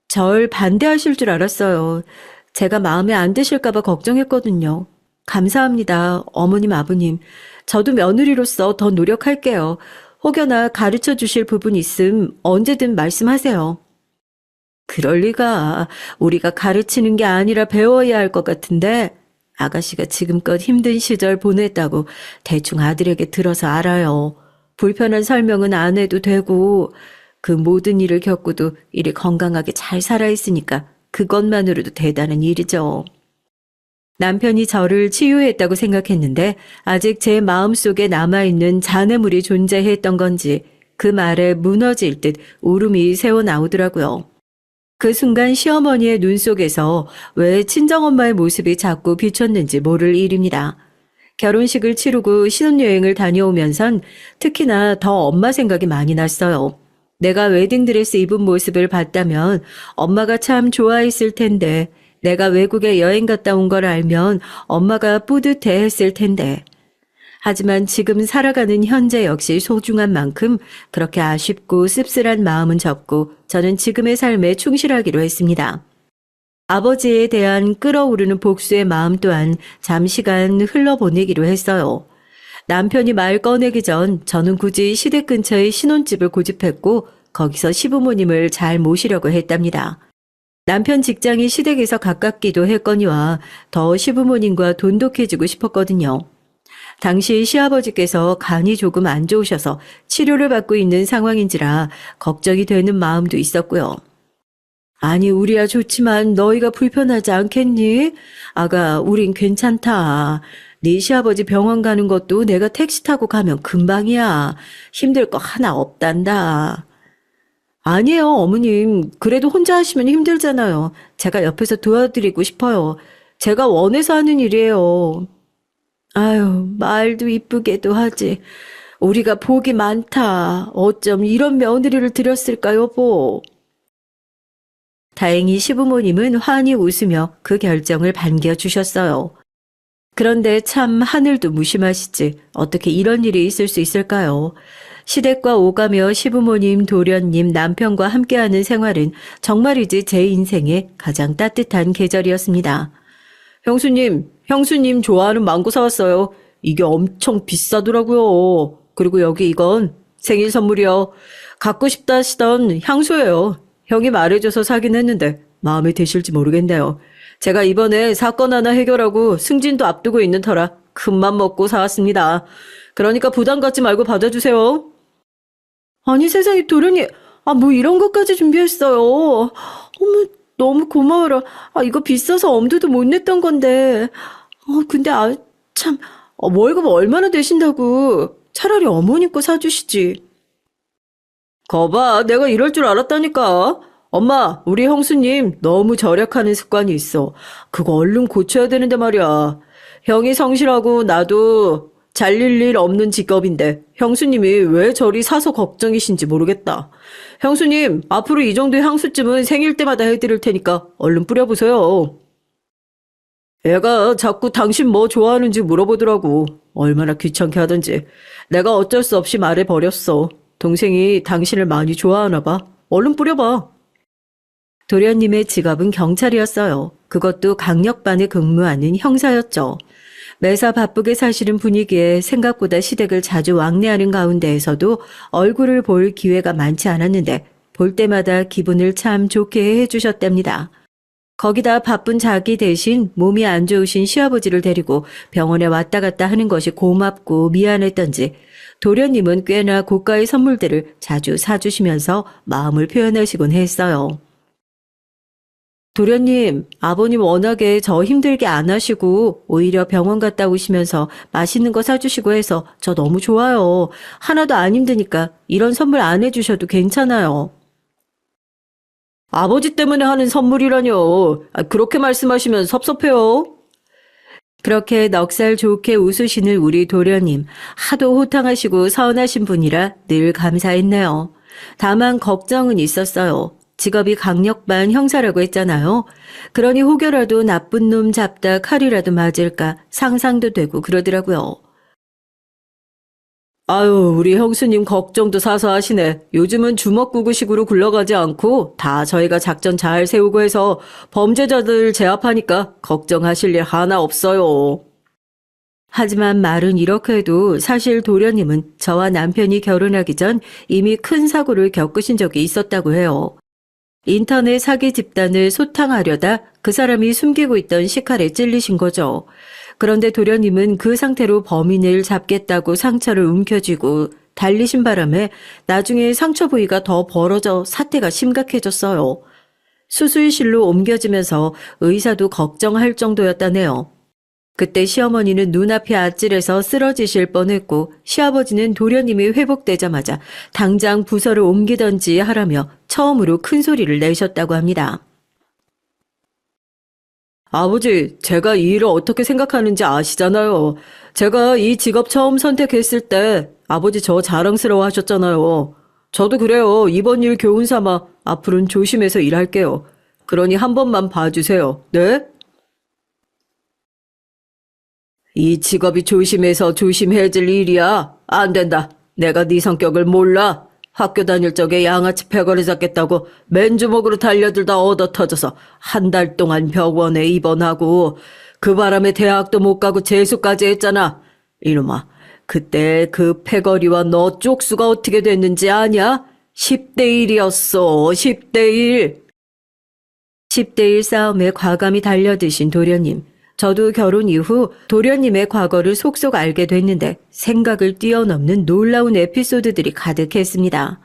절 반대하실 줄 알았어요. 제가 마음에 안 드실까봐 걱정했거든요. 감사합니다, 어머님, 아버님. 저도 며느리로서 더 노력할게요. 혹여나 가르쳐 주실 부분 있음 언제든 말씀하세요. 그럴 리가. 우리가 가르치는 게 아니라 배워야 할 것 같은데 아가씨가 지금껏 힘든 시절 보냈다고 대충 아들에게 들어서 알아요. 불편한 설명은 안 해도 되고 그 모든 일을 겪고도 이리 건강하게 잘 살아있으니까 그것만으로도 대단한 일이죠. 남편이 저를 치유했다고 생각했는데 아직 제 마음속에 남아있는 잔해물이 존재했던 건지 그 말에 무너질 듯 울음이 새어나오더라고요. 그 순간 시어머니의 눈 속에서 왜 친정엄마의 모습이 자꾸 비쳤는지 모를 일입니다. 결혼식을 치르고 신혼여행을 다녀오면선 특히나 더 엄마 생각이 많이 났어요. 내가 웨딩드레스 입은 모습을 봤다면 엄마가 참 좋아했을 텐데, 내가 외국에 여행 갔다 온 걸 알면 엄마가 뿌듯해 했을 텐데. 하지만 지금 살아가는 현재 역시 소중한 만큼 그렇게 아쉽고 씁쓸한 마음은 접고 저는 지금의 삶에 충실하기로 했습니다. 아버지에 대한 끓어오르는 복수의 마음 또한 잠시간 흘러보내기로 했어요. 남편이 말 꺼내기 전 저는 굳이 시댁 근처의 신혼집을 고집했고 거기서 시부모님을 잘 모시려고 했답니다. 남편 직장이 시댁에서 가깝기도 했거니와 더 시부모님과 돈독해지고 싶었거든요. 당시 시아버지께서 간이 조금 안 좋으셔서 치료를 받고 있는 상황인지라 걱정이 되는 마음도 있었고요. 아니, 우리야 좋지만 너희가 불편하지 않겠니? 아가, 우린 괜찮다. 네 시아버지 병원 가는 것도 내가 택시 타고 가면 금방이야. 힘들 거 하나 없단다. 아니에요, 어머님. 그래도 혼자 하시면 힘들잖아요. 제가 옆에서 도와드리고 싶어요. 제가 원해서 하는 일이에요. 아유, 말도 이쁘게도 하지. 우리가 복이 많다. 어쩜 이런 며느리를 들였을까, 여보. 다행히 시부모님은 환히 웃으며 그 결정을 반겨주셨어요. 그런데 참 하늘도 무심하시지. 어떻게 이런 일이 있을 수 있을까요? 시댁과 오가며 시부모님, 도련님, 남편과 함께하는 생활은 정말이지 제 인생의 가장 따뜻한 계절이었습니다. 형수님 좋아하는 망고 사왔어요. 이게 엄청 비싸더라고요. 그리고 여기 이건 생일 선물이요. 갖고 싶다 하시던 향수예요. 형이 말해줘서 사긴 했는데 마음에 드실지 모르겠네요. 제가 이번에 사건 하나 해결하고 승진도 앞두고 있는 터라 큰맘 먹고 사왔습니다. 그러니까 부담 갖지 말고 받아주세요. 아니 세상에 도련이, 뭐 이런 것까지 준비했어요. 어머, 너무 고마워라. 이거 비싸서 엄두도 못 냈던 건데. 근데 참, 월급 얼마나 되신다고. 차라리 어머님 거 사주시지. 거봐, 내가 이럴 줄 알았다니까. 엄마, 우리 형수님 너무 절약하는 습관이 있어. 그거 얼른 고쳐야 되는데 말이야. 형이 성실하고 나도 잘릴 일 없는 직업인데 형수님이 왜 저리 사서 걱정이신지 모르겠다. 형수님, 앞으로 이 정도의 향수쯤은 생일 때마다 해드릴 테니까 얼른 뿌려보세요. 애가 자꾸 당신 뭐 좋아하는지 물어보더라고. 얼마나 귀찮게 하던지. 내가 어쩔 수 없이 말해버렸어. 동생이 당신을 많이 좋아하나 봐. 얼른 뿌려봐. 도련님의 직업은 경찰이었어요. 그것도 강력반에 근무하는 형사였죠. 매사 바쁘게 사시는 분위기에 생각보다 시댁을 자주 왕래하는 가운데에서도 얼굴을 볼 기회가 많지 않았는데 볼 때마다 기분을 참 좋게 해주셨답니다. 거기다 바쁜 자기 대신 몸이 안 좋으신 시아버지를 데리고 병원에 왔다 갔다 하는 것이 고맙고 미안했던지 도련님은 꽤나 고가의 선물들을 자주 사주시면서 마음을 표현하시곤 했어요. 도련님, 아버님 워낙에 저 힘들게 안 하시고 오히려 병원 갔다 오시면서 맛있는 거 사주시고 해서 저 너무 좋아요. 하나도 안 힘드니까 이런 선물 안 해주셔도 괜찮아요. 아버지 때문에 하는 선물이라뇨. 그렇게 말씀하시면 섭섭해요. 그렇게 넉살 좋게 웃으시는 우리 도련님, 하도 호탕하시고 서운하신 분이라 늘 감사했네요. 다만 걱정은 있었어요. 직업이 강력반 형사라고 했잖아요. 그러니 혹여라도 나쁜 놈 잡다 칼이라도 맞을까 상상도 되고 그러더라고요. 아유, 우리 형수님 걱정도 사서 하시네. 요즘은 주먹구구식으로 굴러가지 않고 다 저희가 작전 잘 세우고 해서 범죄자들 제압하니까 걱정하실 일 하나 없어요. 하지만 말은 이렇게 해도 사실 도련님은 저와 남편이 결혼하기 전 이미 큰 사고를 겪으신 적이 있었다고 해요. 인터넷 사기 집단을 소탕하려다 그 사람이 숨기고 있던 식칼에 찔리신 거죠. 그런데 도련님은 그 상태로 범인을 잡겠다고 상처를 움켜쥐고 달리신 바람에 나중에 상처 부위가 더 벌어져 사태가 심각해졌어요. 수술실로 옮겨지면서 의사도 걱정할 정도였다네요. 그때 시어머니는 눈앞이 아찔해서 쓰러지실 뻔했고 시아버지는 도련님이 회복되자마자 당장 부서를 옮기던지 하라며 처음으로 큰 소리를 내셨다고 합니다. 아버지, 제가 이 일을 어떻게 생각하는지 아시잖아요. 제가 이 직업 처음 선택했을 때 아버지 저 자랑스러워 하셨잖아요. 저도 그래요. 이번 일 교훈 삼아 앞으로는 조심해서 일할게요. 그러니 한 번만 봐주세요. 네? 이 직업이 조심해서 조심해질 일이야. 안 된다. 내가 네 성격을 몰라. 학교 다닐 적에 양아치 패거리 잡겠다고 맨주먹으로 달려들다 얻어 터져서 한 달 동안 병원에 입원하고 그 바람에 대학도 못 가고 재수까지 했잖아. 이놈아, 그때 그 패거리와 너 쪽수가 어떻게 됐는지 아냐? 10대 1이었어. 10대 1. 10대 1 싸움에 과감히 달려드신 도련님. 저도 결혼 이후 도련님의 과거를 속속 알게 됐는데 생각을 뛰어넘는 놀라운 에피소드들이 가득했습니다.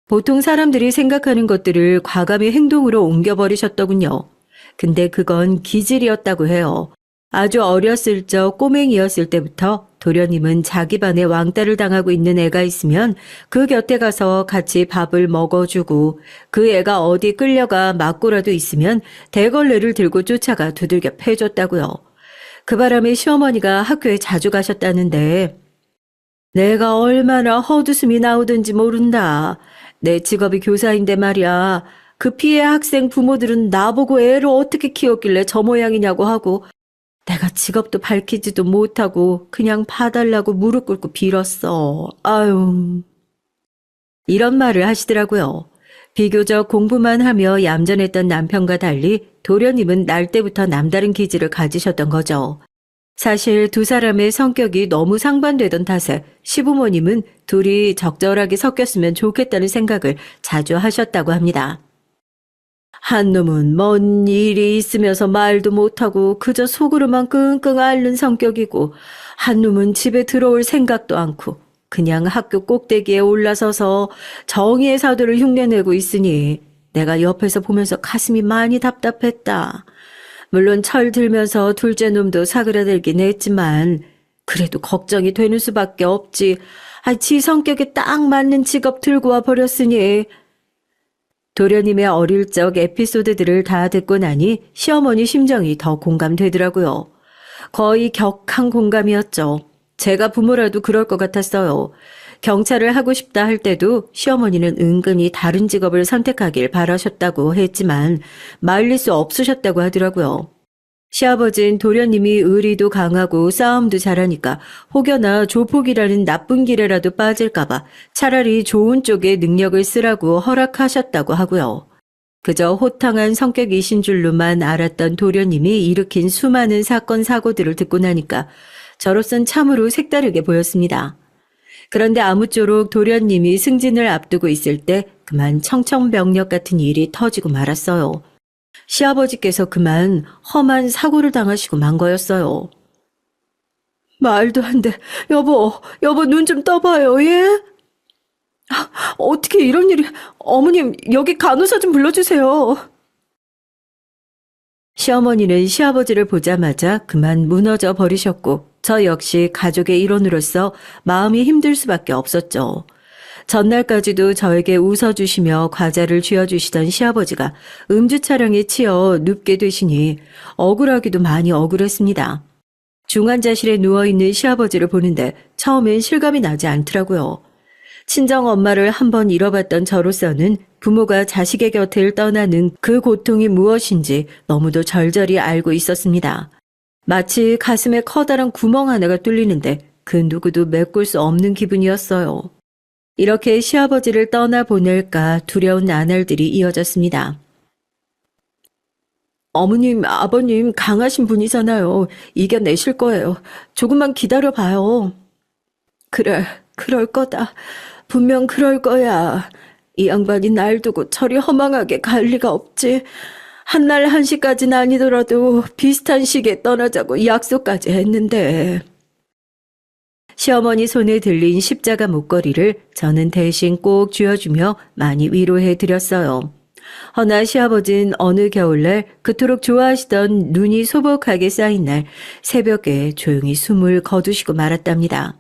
보통 사람들이 생각하는 것들을 과감히 행동으로 옮겨버리셨더군요. 근데 그건 기질이었다고 해요. 아주 어렸을 적 꼬맹이였을 때부터 도련님은 자기 반에 왕따를 당하고 있는 애가 있으면 그 곁에 가서 같이 밥을 먹어주고 그 애가 어디 끌려가 맞고라도 있으면 대걸레를 들고 쫓아가 두들겨 패줬다고요. 그 바람에 시어머니가 학교에 자주 가셨다는데 내가 얼마나 헛웃음이 나오든지 모른다. 내 직업이 교사인데 말이야. 그 피해 학생 부모들은 나보고 애를 어떻게 키웠길래 저 모양이냐고 하고 내가 직업도 밝히지도 못하고 그냥 봐달라고 무릎 꿇고 빌었어. 아유. 이런 말을 하시더라고요. 비교적 공부만 하며 얌전했던 남편과 달리 도련님은 날 때부터 남다른 기질을 가지셨던 거죠. 사실 두 사람의 성격이 너무 상반되던 탓에 시부모님은 둘이 적절하게 섞였으면 좋겠다는 생각을 자주 하셨다고 합니다. 한 놈은 뭔 일이 있으면서 말도 못하고 그저 속으로만 끙끙 앓는 성격이고 한 놈은 집에 들어올 생각도 않고 그냥 학교 꼭대기에 올라서서 정의의 사도를 흉내내고 있으니 내가 옆에서 보면서 가슴이 많이 답답했다. 물론 철 들면서 둘째 놈도 사그라들긴 했지만 그래도 걱정이 되는 수밖에 없지. 지 성격에 딱 맞는 직업 들고 와 버렸으니. 도련님의 어릴 적 에피소드들을 다 듣고 나니 시어머니 심정이 더 공감되더라고요. 거의 격한 공감이었죠. 제가 부모라도 그럴 것 같았어요. 경찰을 하고 싶다 할 때도 시어머니는 은근히 다른 직업을 선택하길 바라셨다고 했지만 말릴 수 없으셨다고 하더라고요. 시아버진 도련님이 의리도 강하고 싸움도 잘하니까 혹여나 조폭이라는 나쁜 길에라도 빠질까봐 차라리 좋은 쪽에 능력을 쓰라고 허락하셨다고 하고요. 그저 호탕한 성격이신 줄로만 알았던 도련님이 일으킨 수많은 사건 사고들을 듣고 나니까 저로선 참으로 색다르게 보였습니다. 그런데 아무쪼록 도련님이 승진을 앞두고 있을 때 그만 청천벽력 같은 일이 터지고 말았어요. 시아버지께서 그만 험한 사고를 당하시고 만 거였어요. 말도 안 돼. 여보 눈 좀 떠봐요, 예? 어떻게 이런 일이... 어머님, 여기 간호사 좀 불러주세요. 시어머니는 시아버지를 보자마자 그만 무너져 버리셨고 저 역시 가족의 일원으로서 마음이 힘들 수밖에 없었죠. 전날까지도 저에게 웃어주시며 과자를 쥐어주시던 시아버지가 음주 촬영에 치여 눕게 되시니 억울하기도 많이 억울했습니다. 중환자실에 누워있는 시아버지를 보는데 처음엔 실감이 나지 않더라고요. 친정 엄마를 한번 잃어봤던 저로서는 부모가 자식의 곁을 떠나는 그 고통이 무엇인지 너무도 절절히 알고 있었습니다. 마치 가슴에 커다란 구멍 하나가 뚫리는데 그 누구도 메꿀 수 없는 기분이었어요. 이렇게 시아버지를 떠나보낼까 두려운 나날들이 이어졌습니다. 어머님, 아버님 강하신 분이잖아요. 이겨내실 거예요. 조금만 기다려봐요. 그래, 그럴 거다. 분명 그럴 거야. 이 양반이 날 두고 저리 허망하게 갈 리가 없지. 한날 한시까지는 아니더라도 비슷한 시기에 떠나자고 약속까지 했는데. 시어머니 손에 들린 십자가 목걸이를 저는 대신 꼭 쥐어주며 많이 위로해 드렸어요. 허나 시아버진 어느 겨울날 그토록 좋아하시던 눈이 소복하게 쌓인 날 새벽에 조용히 숨을 거두시고 말았답니다.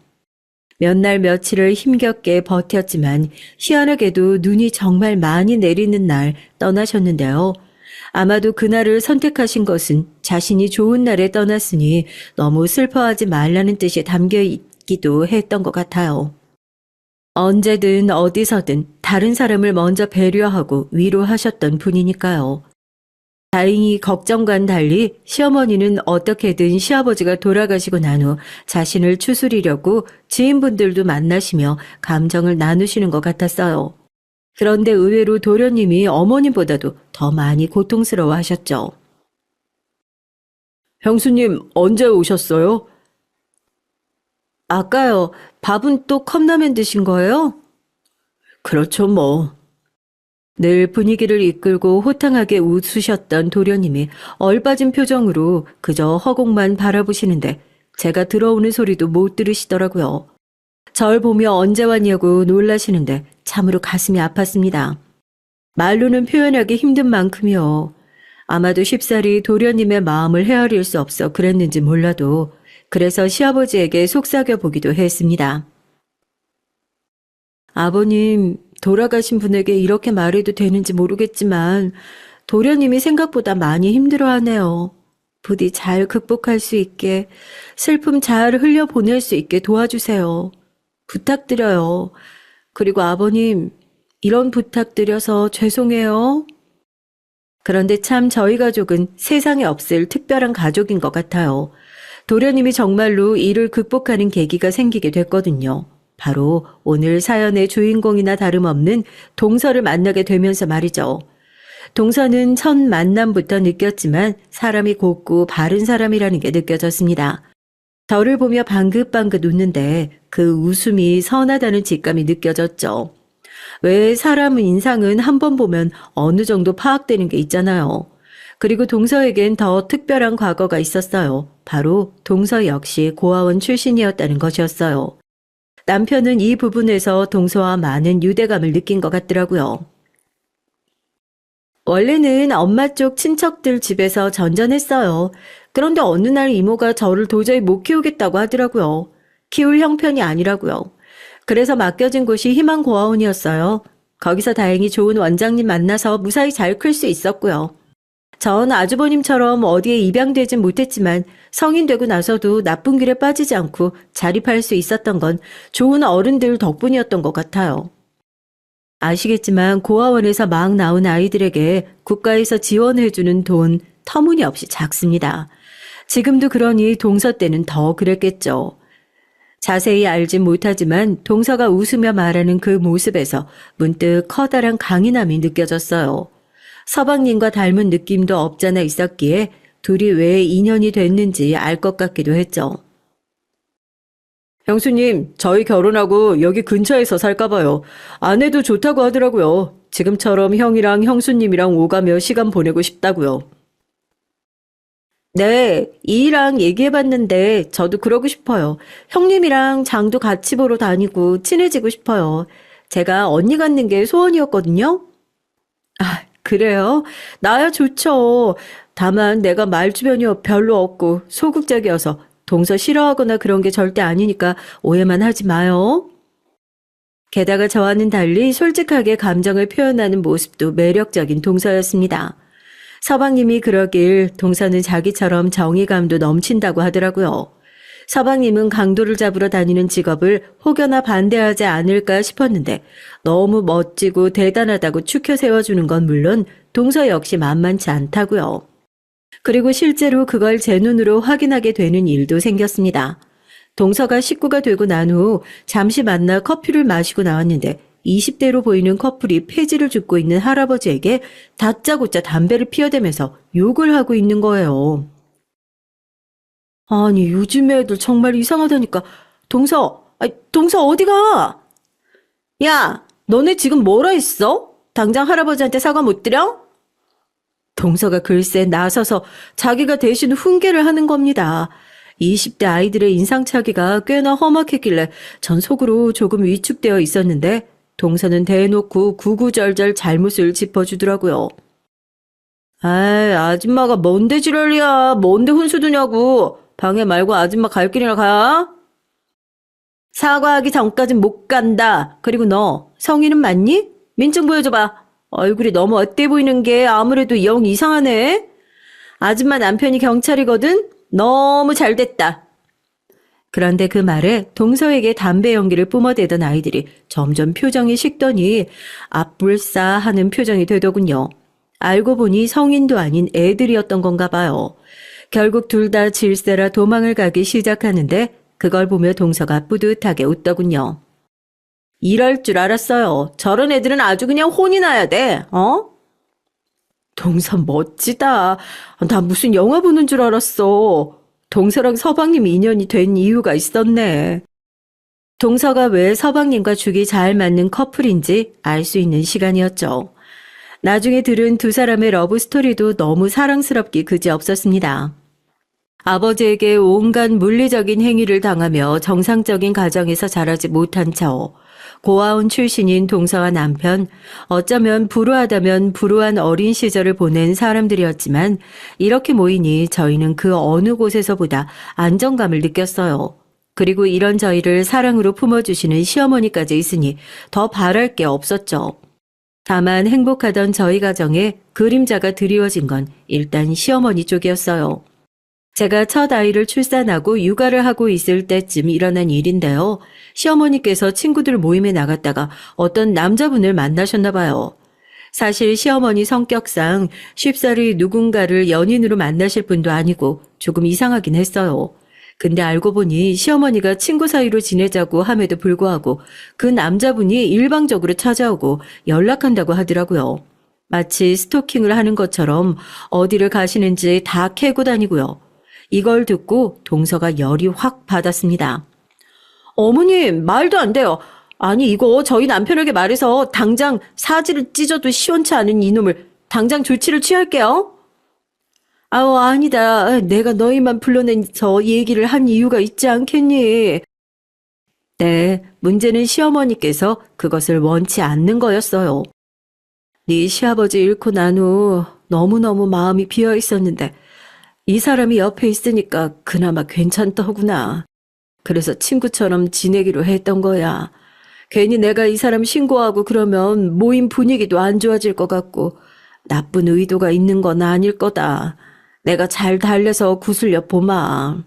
몇 날 며칠을 힘겹게 버텼지만 희한하게도 눈이 정말 많이 내리는 날 떠나셨는데요. 아마도 그날을 선택하신 것은 자신이 좋은 날에 떠났으니 너무 슬퍼하지 말라는 뜻이 담겨 있기도 했던 것 같아요. 언제든 어디서든 다른 사람을 먼저 배려하고 위로하셨던 분이니까요. 다행히 걱정과는 달리 시어머니는 어떻게든 시아버지가 돌아가시고 난 후 자신을 추스리려고 지인분들도 만나시며 감정을 나누시는 것 같았어요. 그런데 의외로 도련님이 어머님보다도 더 많이 고통스러워 하셨죠. 형수님, 언제 오셨어요? 아까요. 밥은 또 컵라면 드신 거예요? 그렇죠, 뭐. 늘 분위기를 이끌고 호탕하게 웃으셨던 도련님이 얼빠진 표정으로 그저 허공만 바라보시는데 제가 들어오는 소리도 못 들으시더라고요. 절 보며 언제 왔냐고 놀라시는데 참으로 가슴이 아팠습니다. 말로는 표현하기 힘든 만큼이요. 아마도 쉽사리 도련님의 마음을 헤아릴 수 없어 그랬는지 몰라도 그래서 시아버지에게 속삭여 보기도 했습니다. 아버님, 돌아가신 분에게 이렇게 말해도 되는지 모르겠지만 도련님이 생각보다 많이 힘들어하네요. 부디 잘 극복할 수 있게, 슬픔 잘 흘려보낼 수 있게 도와주세요. 부탁드려요. 그리고 아버님, 이런 부탁드려서 죄송해요. 그런데 참 저희 가족은 세상에 없을 특별한 가족인 것 같아요. 도련님이 정말로 이를 극복하는 계기가 생기게 됐거든요. 바로 오늘 사연의 주인공이나 다름없는 동서를 만나게 되면서 말이죠. 동서는 첫 만남부터 느꼈지만 사람이 곱고 바른 사람이라는 게 느껴졌습니다. 저를 보며 방긋방긋 웃는데 그 웃음이 선하다는 직감이 느껴졌죠. 왜 사람 인상은 한 번 보면 어느 정도 파악되는 게 있잖아요. 그리고 동서에겐 더 특별한 과거가 있었어요. 바로 동서 역시 고아원 출신이었다는 것이었어요. 남편은 이 부분에서 동서와 많은 유대감을 느낀 것 같더라고요. 원래는 엄마 쪽 친척들 집에서 전전했어요. 그런데 어느 날 이모가 저를 도저히 못 키우겠다고 하더라고요. 키울 형편이 아니라고요. 그래서 맡겨진 곳이 희망고아원이었어요. 거기서 다행히 좋은 원장님 만나서 무사히 잘 클 수 있었고요. 전 아주버님처럼 어디에 입양되진 못했지만 성인 되고 나서도 나쁜 길에 빠지지 않고 자립할 수 있었던 건 좋은 어른들 덕분이었던 것 같아요. 아시겠지만 고아원에서 막 나온 아이들에게 국가에서 지원해주는 돈 터무니없이 작습니다. 지금도 그러니 동서 때는 더 그랬겠죠. 자세히 알진 못하지만 동서가 웃으며 말하는 그 모습에서 문득 커다란 강인함이 느껴졌어요. 서방님과 닮은 느낌도 없잖아 있었기에 둘이 왜 인연이 됐는지 알 것 같기도 했죠. 형수님, 저희 결혼하고 여기 근처에서 살까 봐요. 아내도 좋다고 하더라고요. 지금처럼 형이랑 형수님이랑 오가며 시간 보내고 싶다고요. 네, 이랑 얘기해봤는데 저도 그러고 싶어요. 형님이랑 장도 같이 보러 다니고 친해지고 싶어요. 제가 언니 갖는 게 소원이었거든요. 아, 그래요? 나야 좋죠. 다만 내가 말주변이 별로 없고 소극적이어서 동서 싫어하거나 그런 게 절대 아니니까 오해만 하지 마요. 게다가 저와는 달리 솔직하게 감정을 표현하는 모습도 매력적인 동서였습니다. 서방님이 그러길 동서는 자기처럼 정의감도 넘친다고 하더라고요. 서방님은 강도를 잡으러 다니는 직업을 혹여나 반대하지 않을까 싶었는데 너무 멋지고 대단하다고 추켜 세워주는 건 물론 동서 역시 만만치 않다고요. 그리고 실제로 그걸 제 눈으로 확인하게 되는 일도 생겼습니다. 동서가 식구가 되고 난 후 잠시 만나 커피를 마시고 나왔는데 20대로 보이는 커플이 폐지를 줍고 있는 할아버지에게 다짜고짜 담배를 피워대면서 욕을 하고 있는 거예요. 아니, 요즘 애들 정말 이상하다니까. 동서 어디가? 야, 너네 지금 뭐라 했어? 당장 할아버지한테 사과 못 드려? 동서가 글쎄 나서서 자기가 대신 훈계를 하는 겁니다. 20대 아이들의 인상차기가 꽤나 험악했길래 전 속으로 조금 위축되어 있었는데 동서는 대놓고 구구절절 잘못을 짚어주더라고요. 아이, 아줌마가 뭔데 지랄이야. 뭔데 훈수 두냐고. 방해 말고 아줌마 갈 길이나 가. 사과하기 전까진 못 간다. 그리고 너 성인은 맞니? 민증 보여줘봐. 얼굴이 너무 어때 보이는 게 아무래도 영 이상하네. 아줌마 남편이 경찰이거든? 너무 잘됐다. 그런데 그 말에 동서에게 담배 연기를 뿜어대던 아이들이 점점 표정이 식더니 앞불싸하는 표정이 되더군요. 알고 보니 성인도 아닌 애들이었던 건가 봐요. 결국 둘 다 질세라 도망을 가기 시작하는데 그걸 보며 동서가 뿌듯하게 웃더군요. 이럴 줄 알았어요. 저런 애들은 아주 그냥 혼이 나야 돼. 동서 멋지다. 나 무슨 영화 보는 줄 알았어. 동서랑 서방님 인연이 된 이유가 있었네. 동서가 왜 서방님과 죽이 잘 맞는 커플인지 알 수 있는 시간이었죠. 나중에 들은 두 사람의 러브 스토리도 너무 사랑스럽기 그지없었습니다. 아버지에게 온갖 물리적인 행위를 당하며 정상적인 가정에서 자라지 못한 저, 고아원 출신인 동서와 남편, 어쩌면 불우하다면 불우한 어린 시절을 보낸 사람들이었지만 이렇게 모이니 저희는 그 어느 곳에서보다 안정감을 느꼈어요. 그리고 이런 저희를 사랑으로 품어주시는 시어머니까지 있으니 더 바랄 게 없었죠. 다만 행복하던 저희 가정에 그림자가 드리워진 건 일단 시어머니 쪽이었어요. 제가 첫 아이를 출산하고 육아를 하고 있을 때쯤 일어난 일인데요. 시어머니께서 친구들 모임에 나갔다가 어떤 남자분을 만나셨나 봐요. 사실 시어머니 성격상 쉽사리 누군가를 연인으로 만나실 분도 아니고 조금 이상하긴 했어요. 근데 알고 보니 시어머니가 친구 사이로 지내자고 함에도 불구하고 그 남자분이 일방적으로 찾아오고 연락한다고 하더라고요. 마치 스토킹을 하는 것처럼 어디를 가시는지 다 캐고 다니고요. 이걸 듣고 동서가 열이 확 받았습니다. 어머님, 말도 안 돼요. 아니, 이거 저희 남편에게 말해서 당장 사지를 찢어도 시원치 않은 이놈을 당장 조치를 취할게요. 아우, 아니다. 내가 너희만 불러내서 얘기를 한 이유가 있지 않겠니? 네, 문제는 시어머니께서 그것을 원치 않는 거였어요. 네 시아버지 잃고 난 후 너무너무 마음이 비어 있었는데 이 사람이 옆에 있으니까 그나마 괜찮더구나. 그래서 친구처럼 지내기로 했던 거야. 괜히 내가 이 사람 신고하고 그러면 모임 분위기도 안 좋아질 것 같고 나쁜 의도가 있는 건 아닐 거다. 내가 잘 달래서 구슬려 보마.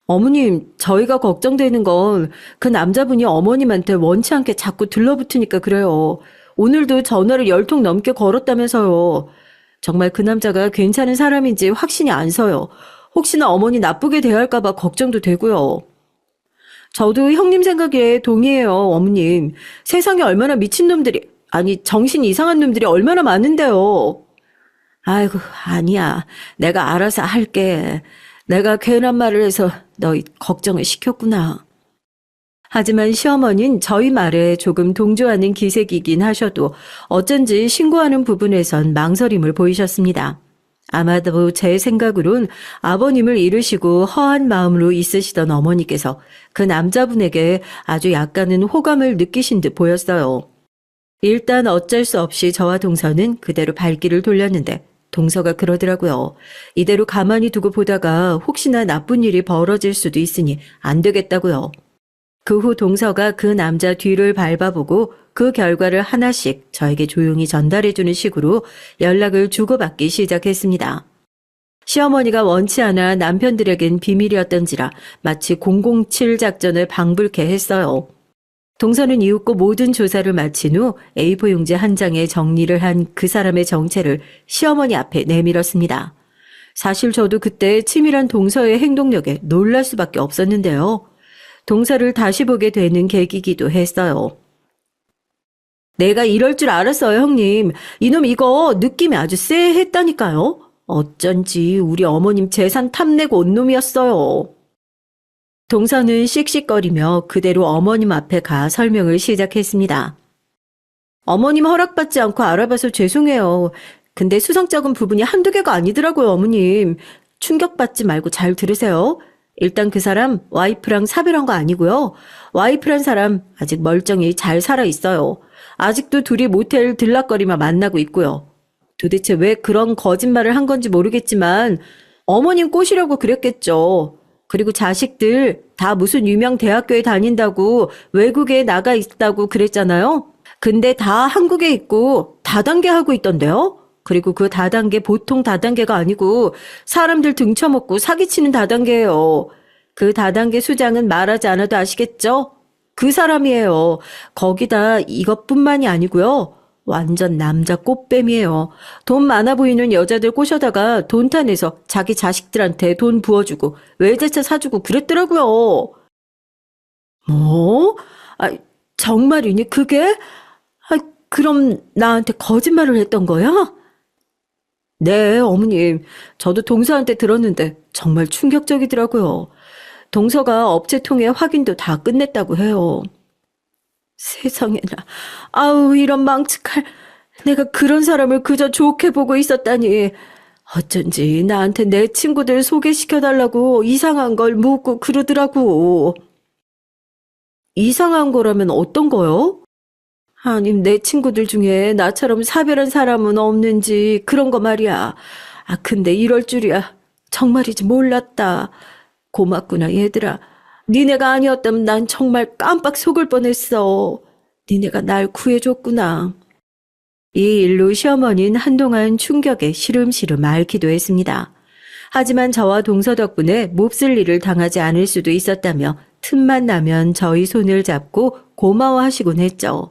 어머님, 저희가 걱정되는 건 그 남자분이 어머님한테 원치 않게 자꾸 들러붙으니까 그래요. 오늘도 전화를 10통 넘게 걸었다면서요. 정말 그 남자가 괜찮은 사람인지 확신이 안 서요. 혹시나 어머니 나쁘게 대할까 봐 걱정도 되고요. 저도 형님 생각에 동의해요, 어머님. 세상에 얼마나 미친놈들이, 아니 정신 이상한 놈들이 얼마나 많은데요. 아이고, 아니야. 내가 알아서 할게. 내가 괜한 말을 해서 너희 걱정을 시켰구나. 하지만 시어머니는 저희 말에 조금 동조하는 기색이긴 하셔도 어쩐지 신고하는 부분에선 망설임을 보이셨습니다. 아마도 제 생각으론 아버님을 잃으시고 허한 마음으로 있으시던 어머니께서 그 남자분에게 아주 약간은 호감을 느끼신 듯 보였어요. 일단 어쩔 수 없이 저와 동서는 그대로 발길을 돌렸는데 동서가 그러더라고요. 이대로 가만히 두고 보다가 혹시나 나쁜 일이 벌어질 수도 있으니 안 되겠다고요. 그 후 동서가 그 남자 뒤를 밟아보고 그 결과를 하나씩 저에게 조용히 전달해주는 식으로 연락을 주고받기 시작했습니다. 시어머니가 원치 않아 남편들에겐 비밀이었던지라 마치 007 작전을 방불케 했어요. 동서는 이윽고 모든 조사를 마친 후 A4 용지 한 장에 정리를 한 그 사람의 정체를 시어머니 앞에 내밀었습니다. 사실 저도 그때 치밀한 동서의 행동력에 놀랄 수밖에 없었는데요. 동서를 다시 보게 되는 계기이기도 했어요. 내가 이럴 줄 알았어요, 형님. 이놈 이거 느낌이 아주 쎄했다니까요. 어쩐지 우리 어머님 재산 탐내고 온 놈이었어요. 동서는 씩씩거리며 그대로 어머님 앞에 가 설명을 시작했습니다. 어머님 허락받지 않고 알아봐서 죄송해요. 근데 수상쩍은 부분이 한두 개가 아니더라고요, 어머님. 충격받지 말고 잘 들으세요. 일단 그 사람 와이프랑 사별한 거 아니고요. 와이프란 사람 아직 멀쩡히 잘 살아 있어요. 아직도 둘이 모텔 들락거리며 만나고 있고요. 도대체 왜 그런 거짓말을 한 건지 모르겠지만 어머님 꼬시려고 그랬겠죠. 그리고 자식들 다 무슨 유명 대학교에 다닌다고 외국에 나가 있다고 그랬잖아요. 근데 다 한국에 있고 다단계 하고 있던데요. 그리고 그 다단계 보통 다단계가 아니고 사람들 등쳐먹고 사기치는 다단계예요. 그 다단계 수장은 말하지 않아도 아시겠죠? 그 사람이에요. 거기다 이것뿐만이 아니고요. 완전 남자 꽃뱀이에요. 돈 많아 보이는 여자들 꼬셔다가 돈 타내서 자기 자식들한테 돈 부어주고 외제차 사주고 그랬더라고요. 뭐? 아, 정말이니 그게? 아, 그럼 나한테 거짓말을 했던 거야? 네, 어머님. 저도 동서한테 들었는데 정말 충격적이더라고요. 동서가 업체 통해 확인도 다 끝냈다고 해요. 세상에나. 아우, 이런 망측할. 내가 그런 사람을 그저 좋게 보고 있었다니. 어쩐지 나한테 내 친구들 소개시켜달라고 이상한 걸 묻고 그러더라고. 이상한 거라면 어떤 거요? 아니, 내 친구들 중에 나처럼 사별한 사람은 없는지 그런 거 말이야. 아, 근데 이럴 줄이야. 정말이지 몰랐다. 고맙구나, 얘들아. 니네가 아니었다면 난 정말 깜빡 속을 뻔했어. 니네가 날 구해줬구나. 이 일로 시어머니는 한동안 충격에 시름시름 앓기도 했습니다. 하지만 저와 동서 덕분에 몹쓸 일을 당하지 않을 수도 있었다며 틈만 나면 저희 손을 잡고 고마워하시곤 했죠.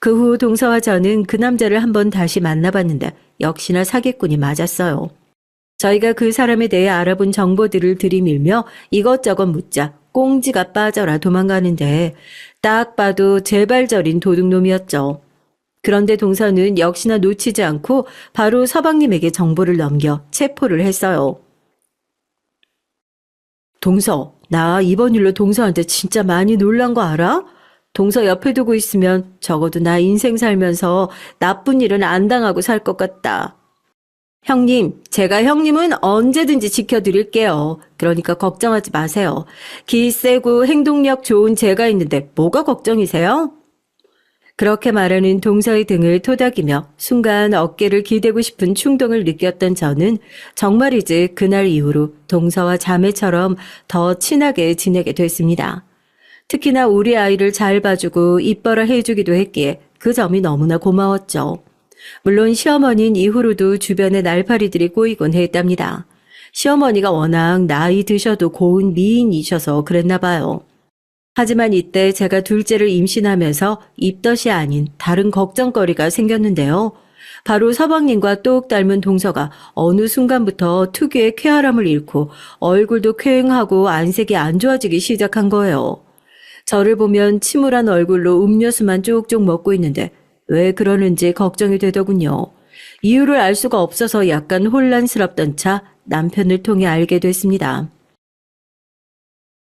그 후 동서와 저는 그 남자를 한번 다시 만나봤는데 역시나 사기꾼이 맞았어요. 저희가 그 사람에 대해 알아본 정보들을 들이밀며 이것저것 묻자 꽁지가 빠져라 도망가는데 딱 봐도 재발절인 도둑놈이었죠. 그런데 동서는 역시나 놓치지 않고 바로 서방님에게 정보를 넘겨 체포를 했어요. 동서, 나 이번 일로 동서한테 진짜 많이 놀란 거 알아? 동서 옆에 두고 있으면 적어도 나 인생 살면서 나쁜 일은 안 당하고 살 것 같다. 형님, 제가 형님은 언제든지 지켜드릴게요. 그러니까 걱정하지 마세요. 기 세고 행동력 좋은 제가 있는데 뭐가 걱정이세요? 그렇게 말하는 동서의 등을 토닥이며 순간 어깨를 기대고 싶은 충동을 느꼈던 저는 정말이지 그날 이후로 동서와 자매처럼 더 친하게 지내게 됐습니다. 특히나 우리 아이를 잘 봐주고 이뻐라 해주기도 했기에 그 점이 너무나 고마웠죠. 물론 시어머니는 이후로도 주변에 날파리들이 꼬이곤 했답니다. 시어머니가 워낙 나이 드셔도 고운 미인이셔서 그랬나 봐요. 하지만 이때 제가 둘째를 임신하면서 입덧이 아닌 다른 걱정거리가 생겼는데요. 바로 서방님과 똑 닮은 동서가 어느 순간부터 특유의 쾌활함을 잃고 얼굴도 쾌행하고 안색이 안 좋아지기 시작한 거예요. 저를 보면 침울한 얼굴로 음료수만 쪽쪽 먹고 있는데 왜 그러는지 걱정이 되더군요. 이유를 알 수가 없어서 약간 혼란스럽던 차 남편을 통해 알게 됐습니다.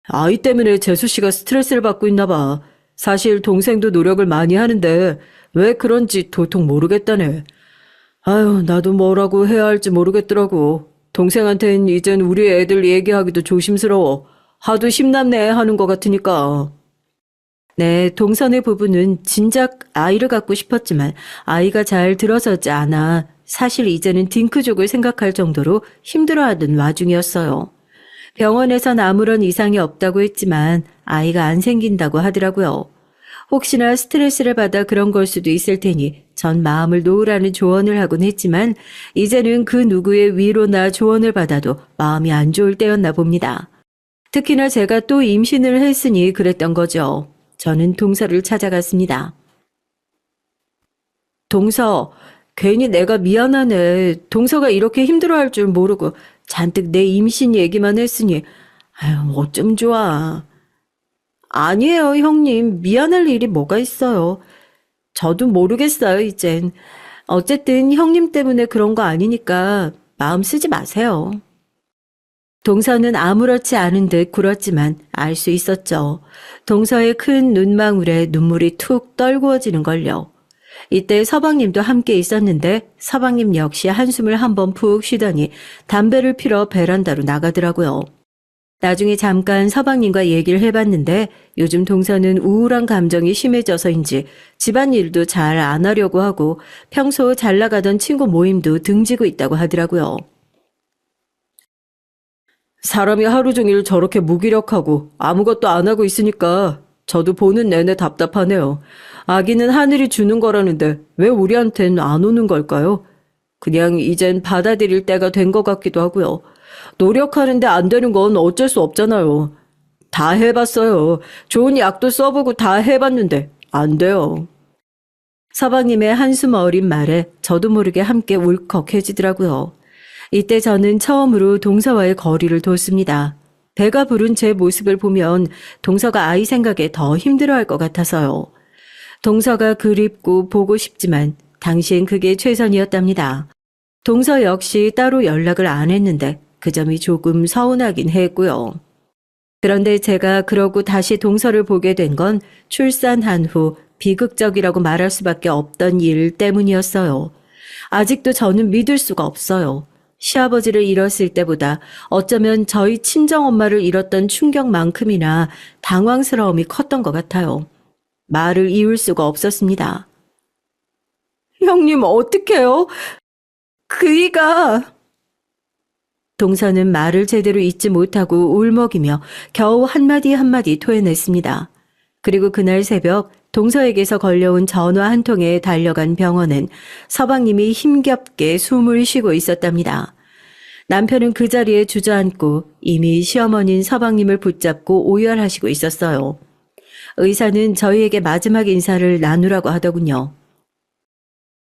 아이 때문에 재수 씨가 스트레스를 받고 있나 봐. 사실 동생도 노력을 많이 하는데 왜 그런지 도통 모르겠다네. 아유, 나도 뭐라고 해야 할지 모르겠더라고. 동생한텐 이젠 우리 애들 얘기하기도 조심스러워. 하도 심남래 하는 것 같으니까. 네, 동선의 부부는 진작 아이를 갖고 싶었지만 아이가 잘 들어서지 않아 사실 이제는 딩크족을 생각할 정도로 힘들어하던 와중이었어요. 병원에선 아무런 이상이 없다고 했지만 아이가 안 생긴다고 하더라고요. 혹시나 스트레스를 받아 그런 걸 수도 있을 테니 전 마음을 놓으라는 조언을 하곤 했지만 이제는 그 누구의 위로나 조언을 받아도 마음이 안 좋을 때였나 봅니다. 특히나 제가 또 임신을 했으니 그랬던 거죠. 저는 동서를 찾아갔습니다. 동서, 괜히 내가 미안하네. 동서가 이렇게 힘들어할 줄 모르고 잔뜩 내 임신 얘기만 했으니 아유, 어쩜 좋아. 아니에요, 형님. 미안할 일이 뭐가 있어요. 저도 모르겠어요, 이젠. 어쨌든 형님 때문에 그런 거 아니니까 마음 쓰지 마세요. 동서는 아무렇지 않은 듯 굴었지만 알 수 있었죠. 동서의 큰 눈망울에 눈물이 툭 떨구어지는 걸요. 이때 서방님도 함께 있었는데 서방님 역시 한숨을 한번 푹 쉬더니 담배를 피러 베란다로 나가더라고요. 나중에 잠깐 서방님과 얘기를 해봤는데 요즘 동서는 우울한 감정이 심해져서인지 집안일도 잘 안 하려고 하고 평소 잘 나가던 친구 모임도 등지고 있다고 하더라고요. 사람이 하루 종일 저렇게 무기력하고 아무것도 안 하고 있으니까 저도 보는 내내 답답하네요. 아기는 하늘이 주는 거라는데 왜 우리한텐 안 오는 걸까요? 그냥 이젠 받아들일 때가 된 것 같기도 하고요. 노력하는데 안 되는 건 어쩔 수 없잖아요. 다 해봤어요. 좋은 약도 써보고 다 해봤는데 안 돼요. 서방님의 한숨 어린 말에 저도 모르게 함께 울컥해지더라고요. 이때 저는 처음으로 동서와의 거리를 뒀습니다. 배가 부른 제 모습을 보면 동서가 아이 생각에 더 힘들어할 것 같아서요. 동서가 그립고 보고 싶지만 당시엔 그게 최선이었답니다. 동서 역시 따로 연락을 안 했는데 그 점이 조금 서운하긴 했고요. 그런데 제가 그러고 다시 동서를 보게 된 건 출산한 후 비극적이라고 말할 수밖에 없던 일 때문이었어요. 아직도 저는 믿을 수가 없어요. 시아버지를 잃었을 때보다 어쩌면 저희 친정엄마를 잃었던 충격만큼이나 당황스러움이 컸던 것 같아요. 말을 이을 수가 없었습니다. 형님 어떡해요? 그이가... 동서는 말을 제대로 잇지 못하고 울먹이며 겨우 한마디 한마디 토해냈습니다. 그리고 그날 새벽 동서에게서 걸려온 전화 한 통에 달려간 병원은 서방님이 힘겹게 숨을 쉬고 있었답니다. 남편은 그 자리에 주저앉고 이미 시어머니인 서방님을 붙잡고 오열하시고 있었어요. 의사는 저희에게 마지막 인사를 나누라고 하더군요.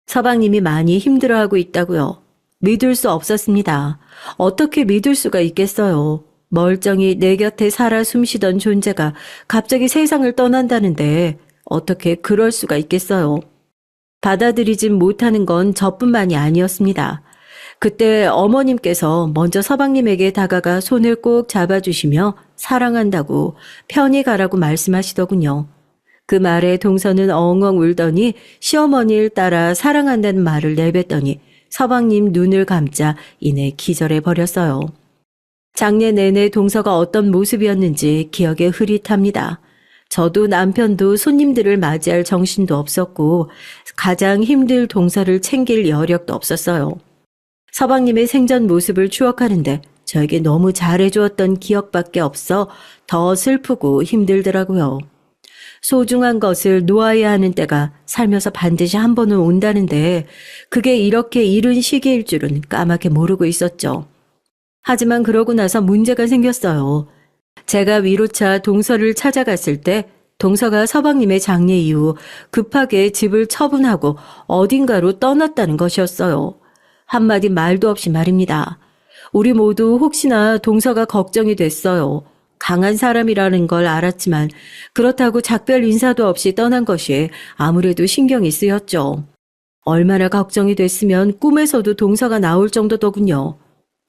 서방님이 많이 힘들어하고 있다고요. 믿을 수 없었습니다. 어떻게 믿을 수가 있겠어요. 멀쩡히 내 곁에 살아 숨쉬던 존재가 갑자기 세상을 떠난다는데 어떻게 그럴 수가 있겠어요. 받아들이진 못하는 건 저뿐만이 아니었습니다. 그때 어머님께서 먼저 서방님에게 다가가 손을 꼭 잡아주시며 사랑한다고 편히 가라고 말씀하시더군요. 그 말에 동서는 엉엉 울더니 시어머니를 따라 사랑한다는 말을 내뱉더니 서방님 눈을 감자 이내 기절해 버렸어요. 장례 내내 동서가 어떤 모습이었는지 기억에 흐릿합니다. 저도 남편도 손님들을 맞이할 정신도 없었고 가장 힘들 동서를 챙길 여력도 없었어요. 서방님의 생전 모습을 추억하는데 저에게 너무 잘해주었던 기억밖에 없어 더 슬프고 힘들더라고요. 소중한 것을 놓아야 하는 때가 살면서 반드시 한 번은 온다는데 그게 이렇게 이른 시기일 줄은 까맣게 모르고 있었죠. 하지만 그러고 나서 문제가 생겼어요. 제가 위로차 동서를 찾아갔을 때 동서가 서방님의 장례 이후 급하게 집을 처분하고 어딘가로 떠났다는 것이었어요. 한마디 말도 없이 말입니다. 우리 모두 혹시나 동서가 걱정이 됐어요. 강한 사람이라는 걸 알았지만 그렇다고 작별 인사도 없이 떠난 것이 아무래도 신경이 쓰였죠. 얼마나 걱정이 됐으면 꿈에서도 동서가 나올 정도더군요.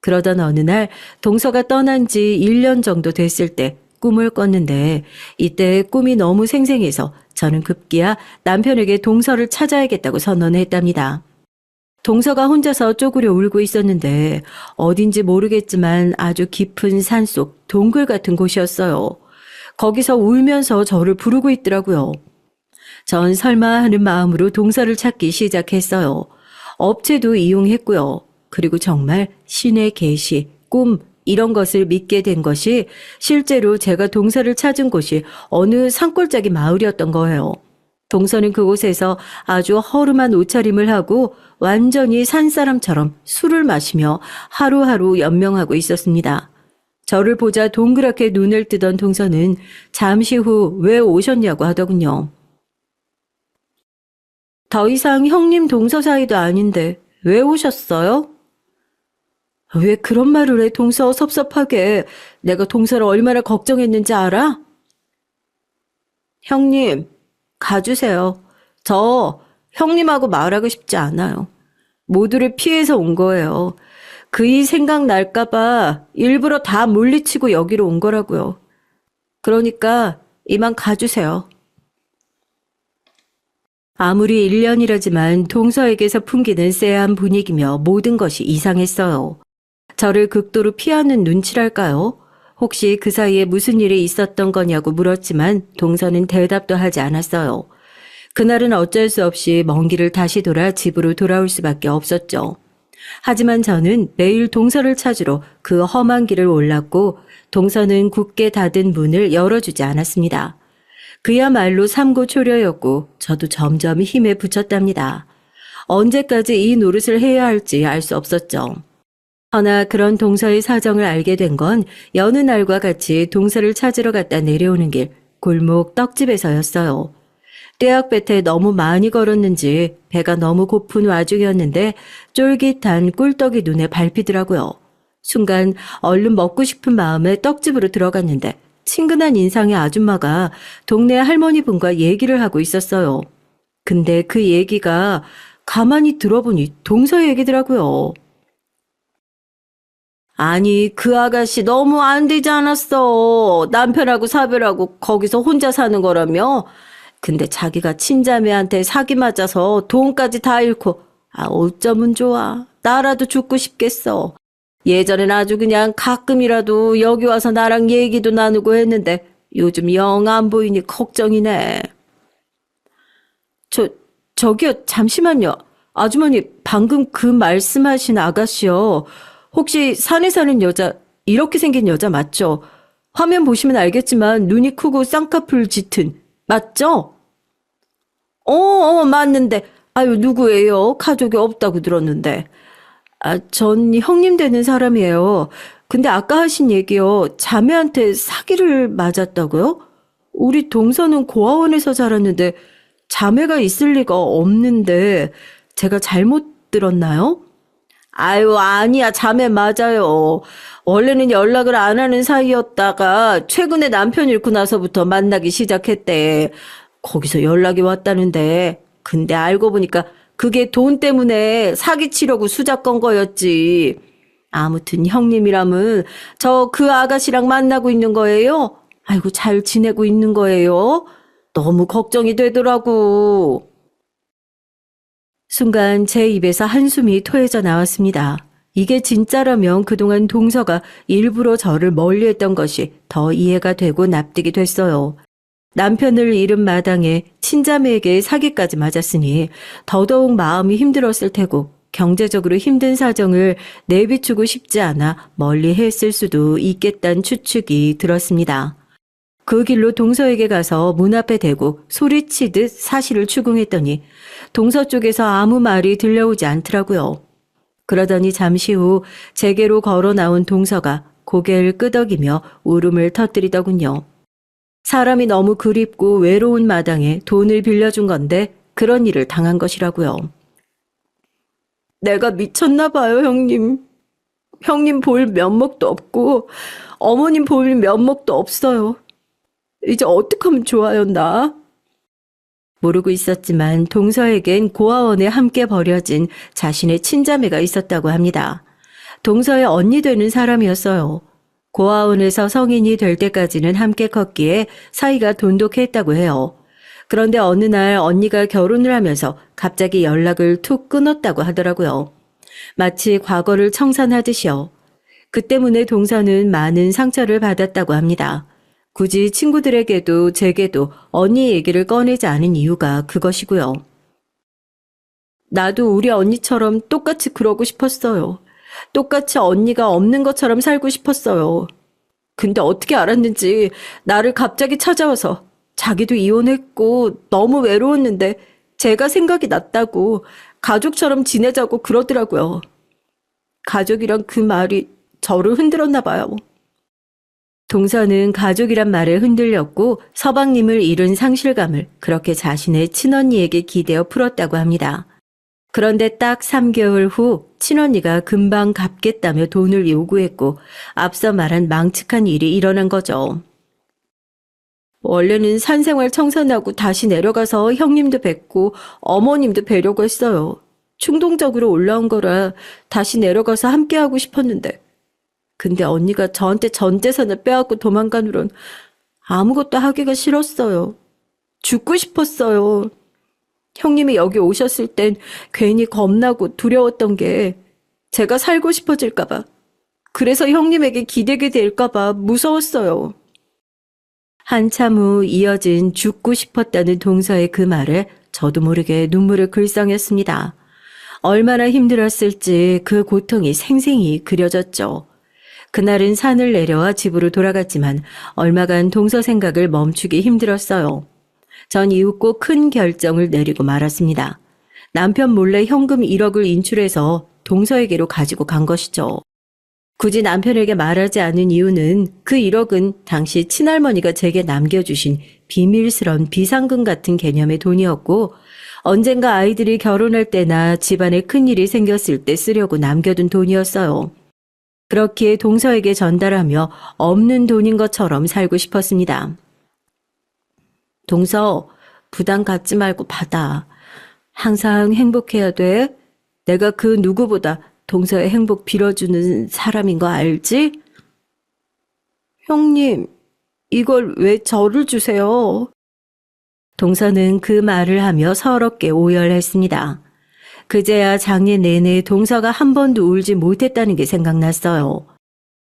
그러던 어느 날 동서가 떠난 지 1년 정도 됐을 때 꿈을 꿨는데 이때 꿈이 너무 생생해서 저는 급기야 남편에게 동서를 찾아야겠다고 선언했답니다. 동서가 혼자서 쪼그려 울고 있었는데 어딘지 모르겠지만 아주 깊은 산속 동굴 같은 곳이었어요. 거기서 울면서 저를 부르고 있더라고요. 전 설마 하는 마음으로 동서를 찾기 시작했어요. 업체도 이용했고요. 그리고 정말 신의 계시, 꿈 이런 것을 믿게 된 것이 실제로 제가 동서를 찾은 곳이 어느 산골짜기 마을이었던 거예요. 동서는 그곳에서 아주 허름한 옷차림을 하고 완전히 산사람처럼 술을 마시며 하루하루 연명하고 있었습니다. 저를 보자 동그랗게 눈을 뜨던 동서는 잠시 후 왜 오셨냐고 하더군요. 더 이상 형님 동서 사이도 아닌데 왜 오셨어요? 왜 그런 말을 해 동서 섭섭하게. 내가 동서를 얼마나 걱정했는지 알아? 형님, 가주세요. 저 형님하고 말하고 싶지 않아요. 모두를 피해서 온 거예요. 그이 생각날까봐 일부러 다 물리치고 여기로 온 거라고요. 그러니까 이만 가주세요. 아무리 1년이라지만 동서에게서 풍기는 쎄한 분위기며 모든 것이 이상했어요. 저를 극도로 피하는 눈치랄까요? 혹시 그 사이에 무슨 일이 있었던 거냐고 물었지만 동서는 대답도 하지 않았어요. 그날은 어쩔 수 없이 먼 길을 다시 돌아 집으로 돌아올 수밖에 없었죠. 하지만 저는 매일 동서를 찾으러 그 험한 길을 올랐고 동서는 굳게 닫은 문을 열어주지 않았습니다. 그야말로 삼고초려였고 저도 점점 힘에 부쳤답니다. 언제까지 이 노릇을 해야 할지 알 수 없었죠. 허나 그런 동서의 사정을 알게 된 건 여느 날과 같이 동서를 찾으러 갔다 내려오는 길 골목 떡집에서였어요. 떼약볕에 너무 많이 걸었는지 배가 너무 고픈 와중이었는데 쫄깃한 꿀떡이 눈에 밟히더라고요. 순간 얼른 먹고 싶은 마음에 떡집으로 들어갔는데 친근한 인상의 아줌마가 동네 할머니분과 얘기를 하고 있었어요. 근데 그 얘기가 가만히 들어보니 동서 얘기더라고요. 아니, 그 아가씨 너무 안 되지 않았어. 남편하고 사별하고 거기서 혼자 사는 거라며? 근데 자기가 친자매한테 사기 맞아서 돈까지 다 잃고, 어쩌면 좋아. 나라도 죽고 싶겠어. 예전엔 아주 그냥 가끔이라도 여기 와서 나랑 얘기도 나누고 했는데, 요즘 영 안 보이니 걱정이네. 저, 저기요, 잠시만요. 아주머니, 방금 그 말씀하신 아가씨요. 혹시 산에 사는 여자, 이렇게 생긴 여자 맞죠? 화면 보시면 알겠지만 눈이 크고 쌍꺼풀 짙은, 맞죠? 맞는데. 아유, 누구예요? 가족이 없다고 들었는데. 전 형님 되는 사람이에요. 근데 아까 하신 얘기요. 자매한테 사기를 맞았다고요? 우리 동서는 고아원에서 자랐는데 자매가 있을 리가 없는데 제가 잘못 들었나요? 아유, 아니야. 자매 맞아요. 원래는 연락을 안 하는 사이였다가 최근에 남편 잃고 나서부터 만나기 시작했대. 거기서 연락이 왔다는데. 근데 알고 보니까 그게 돈 때문에 사기치려고 수작 건 거였지. 아무튼 형님이라면 저 그 아가씨랑 만나고 있는 거예요? 아이고, 잘 지내고 있는 거예요? 너무 걱정이 되더라고. 순간 제 입에서 한숨이 토해져 나왔습니다. 이게 진짜라면 그동안 동서가 일부러 저를 멀리했던 것이 더 이해가 되고 납득이 됐어요. 남편을 잃은 마당에 친자매에게 사기까지 맞았으니 더더욱 마음이 힘들었을 테고 경제적으로 힘든 사정을 내비추고 싶지 않아 멀리 했을 수도 있겠다는 추측이 들었습니다. 그 길로 동서에게 가서 문 앞에 대고 소리치듯 사실을 추궁했더니 동서 쪽에서 아무 말이 들려오지 않더라고요. 그러더니 잠시 후 제게로 걸어 나온 동서가 고개를 끄덕이며 울음을 터뜨리더군요. 사람이 너무 그립고 외로운 마당에 돈을 빌려준 건데 그런 일을 당한 것이라고요. 내가 미쳤나 봐요, 형님. 형님 볼 면목도 없고 어머님 볼 면목도 없어요. 이제 어떻게 하면 좋아요, 나? 모르고 있었지만 동서에겐 고아원에 함께 버려진 자신의 친자매가 있었다고 합니다. 동서의 언니 되는 사람이었어요. 고아원에서 성인이 될 때까지는 함께 컸기에 사이가 돈독했다고 해요. 그런데 어느 날 언니가 결혼을 하면서 갑자기 연락을 툭 끊었다고 하더라고요. 마치 과거를 청산하듯이요. 그 때문에 동서는 많은 상처를 받았다고 합니다. 굳이 친구들에게도 제게도 언니 얘기를 꺼내지 않은 이유가 그것이고요. 나도 우리 언니처럼 똑같이 그러고 싶었어요. 똑같이 언니가 없는 것처럼 살고 싶었어요. 근데 어떻게 알았는지 나를 갑자기 찾아와서 자기도 이혼했고 너무 외로웠는데 제가 생각이 났다고 가족처럼 지내자고 그러더라고요. 가족이란 그 말이 저를 흔들었나 봐요. 동서는 가족이란 말에 흔들렸고 서방님을 잃은 상실감을 그렇게 자신의 친언니에게 기대어 풀었다고 합니다. 그런데 딱 3개월 후 친언니가 금방 갚겠다며 돈을 요구했고 앞서 말한 망측한 일이 일어난 거죠. 원래는 산생활 청산하고 다시 내려가서 형님도 뵙고 어머님도 뵈려고 했어요. 충동적으로 올라온 거라 다시 내려가서 함께하고 싶었는데 근데 언니가 저한테 전 재산을 빼앗고 도망간 후론 아무것도 하기가 싫었어요. 죽고 싶었어요. 형님이 여기 오셨을 땐 괜히 겁나고 두려웠던 게 제가 살고 싶어질까 봐. 그래서 형님에게 기대게 될까 봐 무서웠어요. 한참 후 이어진 죽고 싶었다는 동서의 그 말에 저도 모르게 눈물을 글썽였습니다. 얼마나 힘들었을지 그 고통이 생생히 그려졌죠. 그날은 산을 내려와 집으로 돌아갔지만 얼마간 동서 생각을 멈추기 힘들었어요. 전 이후 꼭 큰 결정을 내리고 말았습니다. 남편 몰래 현금 1억을 인출해서 동서에게로 가지고 간 것이죠. 굳이 남편에게 말하지 않은 이유는 그 1억은 당시 친할머니가 제게 남겨주신 비밀스런 비상금 같은 개념의 돈이었고 언젠가 아이들이 결혼할 때나 집안에 큰일이 생겼을 때 쓰려고 남겨둔 돈이었어요. 그렇기에 동서에게 전달하며 없는 돈인 것처럼 살고 싶었습니다. 동서, 부담 갖지 말고 받아. 항상 행복해야 돼. 내가 그 누구보다 동서의 행복 빌어주는 사람인 거 알지? 형님, 이걸 왜 저를 주세요? 동서는 그 말을 하며 서럽게 오열했습니다. 그제야 장례 내내 동서가 한 번도 울지 못했다는 게 생각났어요.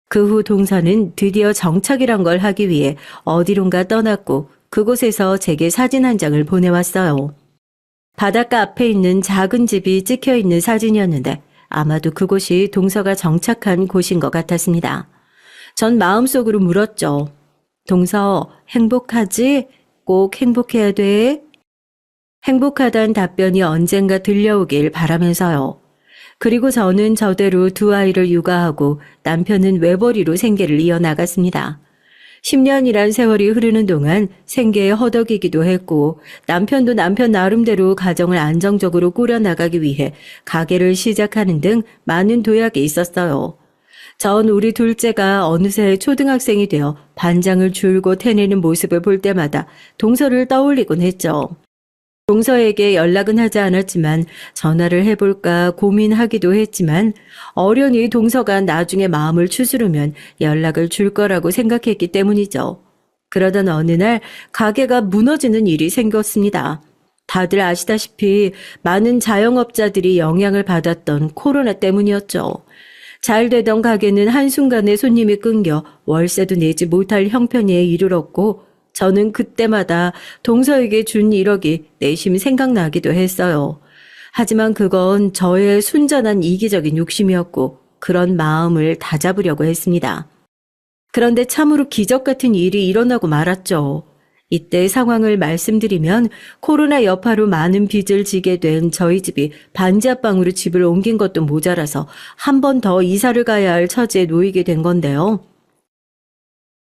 그 후 동서는 드디어 정착이란 걸 하기 위해 어디론가 떠났고 그곳에서 제게 사진 한 장을 보내왔어요. 바닷가 앞에 있는 작은 집이 찍혀있는 사진이었는데 아마도 그곳이 동서가 정착한 곳인 것 같았습니다. 전 마음속으로 물었죠. 동서, 행복하지? 꼭 행복해야 돼? 행복하다는 답변이 언젠가 들려오길 바라면서요. 그리고 저는 저대로 두 아이를 육아하고 남편은 외벌이로 생계를 이어나갔습니다. 10년이란 세월이 흐르는 동안 생계에 허덕이기도 했고 남편도 남편 나름대로 가정을 안정적으로 꾸려나가기 위해 가게를 시작하는 등 많은 도약이 있었어요. 전 우리 둘째가 어느새 초등학생이 되어 반장을 줄곧 해내는 모습을 볼 때마다 동서를 떠올리곤 했죠. 동서에게 연락은 하지 않았지만 전화를 해볼까 고민하기도 했지만 어련히 동서가 나중에 마음을 추스르면 연락을 줄 거라고 생각했기 때문이죠. 그러던 어느 날 가게가 무너지는 일이 생겼습니다. 다들 아시다시피 많은 자영업자들이 영향을 받았던 코로나 때문이었죠. 잘 되던 가게는 한순간에 손님이 끊겨 월세도 내지 못할 형편에 이르렀고 저는 그때마다 동서에게 준 1억이 내심 생각나기도 했어요. 하지만 그건 저의 순전한 이기적인 욕심이었고 그런 마음을 다잡으려고 했습니다. 그런데 참으로 기적 같은 일이 일어나고 말았죠. 이때 상황을 말씀드리면 코로나 여파로 많은 빚을 지게 된 저희 집이 반지하방으로 집을 옮긴 것도 모자라서 한 번 더 이사를 가야 할 처지에 놓이게 된 건데요.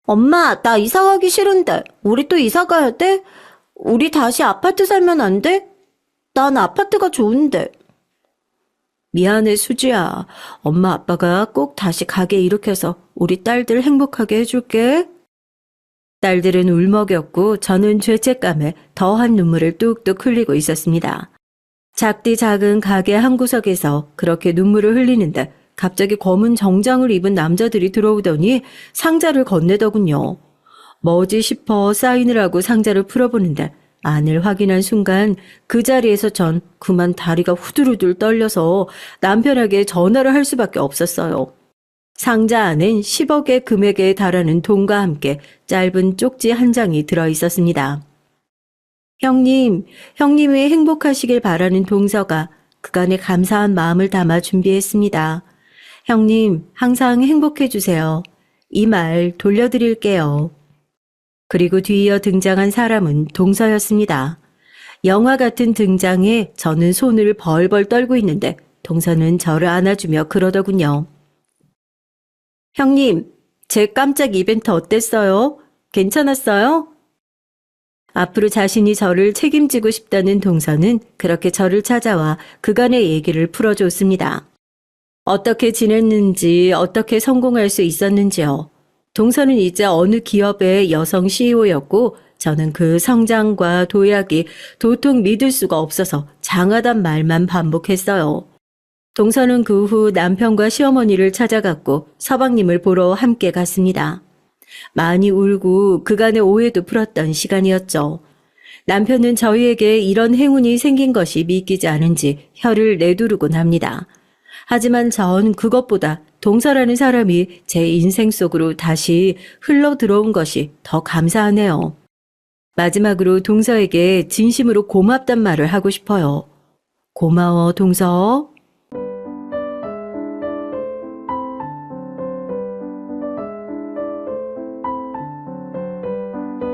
엄마, 나 이사 가기 싫은데. 우리 또 이사 가야 돼? 우리 다시 아파트 살면 안 돼? 난 아파트가 좋은데. 미안해, 수지야. 엄마 아빠가 꼭 다시 가게 일으켜서 우리 딸들 행복하게 해줄게. 딸들은 울먹였고 저는 죄책감에 더한 눈물을 뚝뚝 흘리고 있었습니다. 작디 작은 가게 한 구석에서 그렇게 눈물을 흘리는데 갑자기 검은 정장을 입은 남자들이 들어오더니 상자를 건네더군요. 뭐지 싶어 사인을 하고 상자를 풀어보는데 안을 확인한 순간 그 자리에서 전 그만 다리가 후들후들 떨려서 남편에게 전화를 할 수밖에 없었어요. 상자 안엔 10억의 금액에 달하는 돈과 함께 짧은 쪽지 한 장이 들어있었습니다. 형님, 형님이 행복하시길 바라는 동서가 그간의 감사한 마음을 담아 준비했습니다. 형님, 항상 행복해 주세요. 이 말 돌려드릴게요. 그리고 뒤이어 등장한 사람은 동서였습니다. 영화 같은 등장에 저는 손을 벌벌 떨고 있는데 동서는 저를 안아주며 그러더군요. 형님, 제 깜짝 이벤트 어땠어요? 괜찮았어요? 앞으로 자신이 저를 책임지고 싶다는 동서는 그렇게 저를 찾아와 그간의 얘기를 풀어줬습니다. 어떻게 지냈는지, 어떻게 성공할 수 있었는지요. 동서는 이제 어느 기업의 여성 CEO였고 저는 그 성장과 도약이 도통 믿을 수가 없어서 장하단 말만 반복했어요. 동서는 그 후 남편과 시어머니를 찾아갔고 서방님을 보러 함께 갔습니다. 많이 울고 그간의 오해도 풀었던 시간이었죠. 남편은 저희에게 이런 행운이 생긴 것이 믿기지 않은지 혀를 내두르곤 합니다. 하지만 전 그것보다 동서라는 사람이 제 인생 속으로 다시 흘러 들어온 것이 더 감사하네요. 마지막으로 동서에게 진심으로 고맙단 말을 하고 싶어요. 고마워, 동서.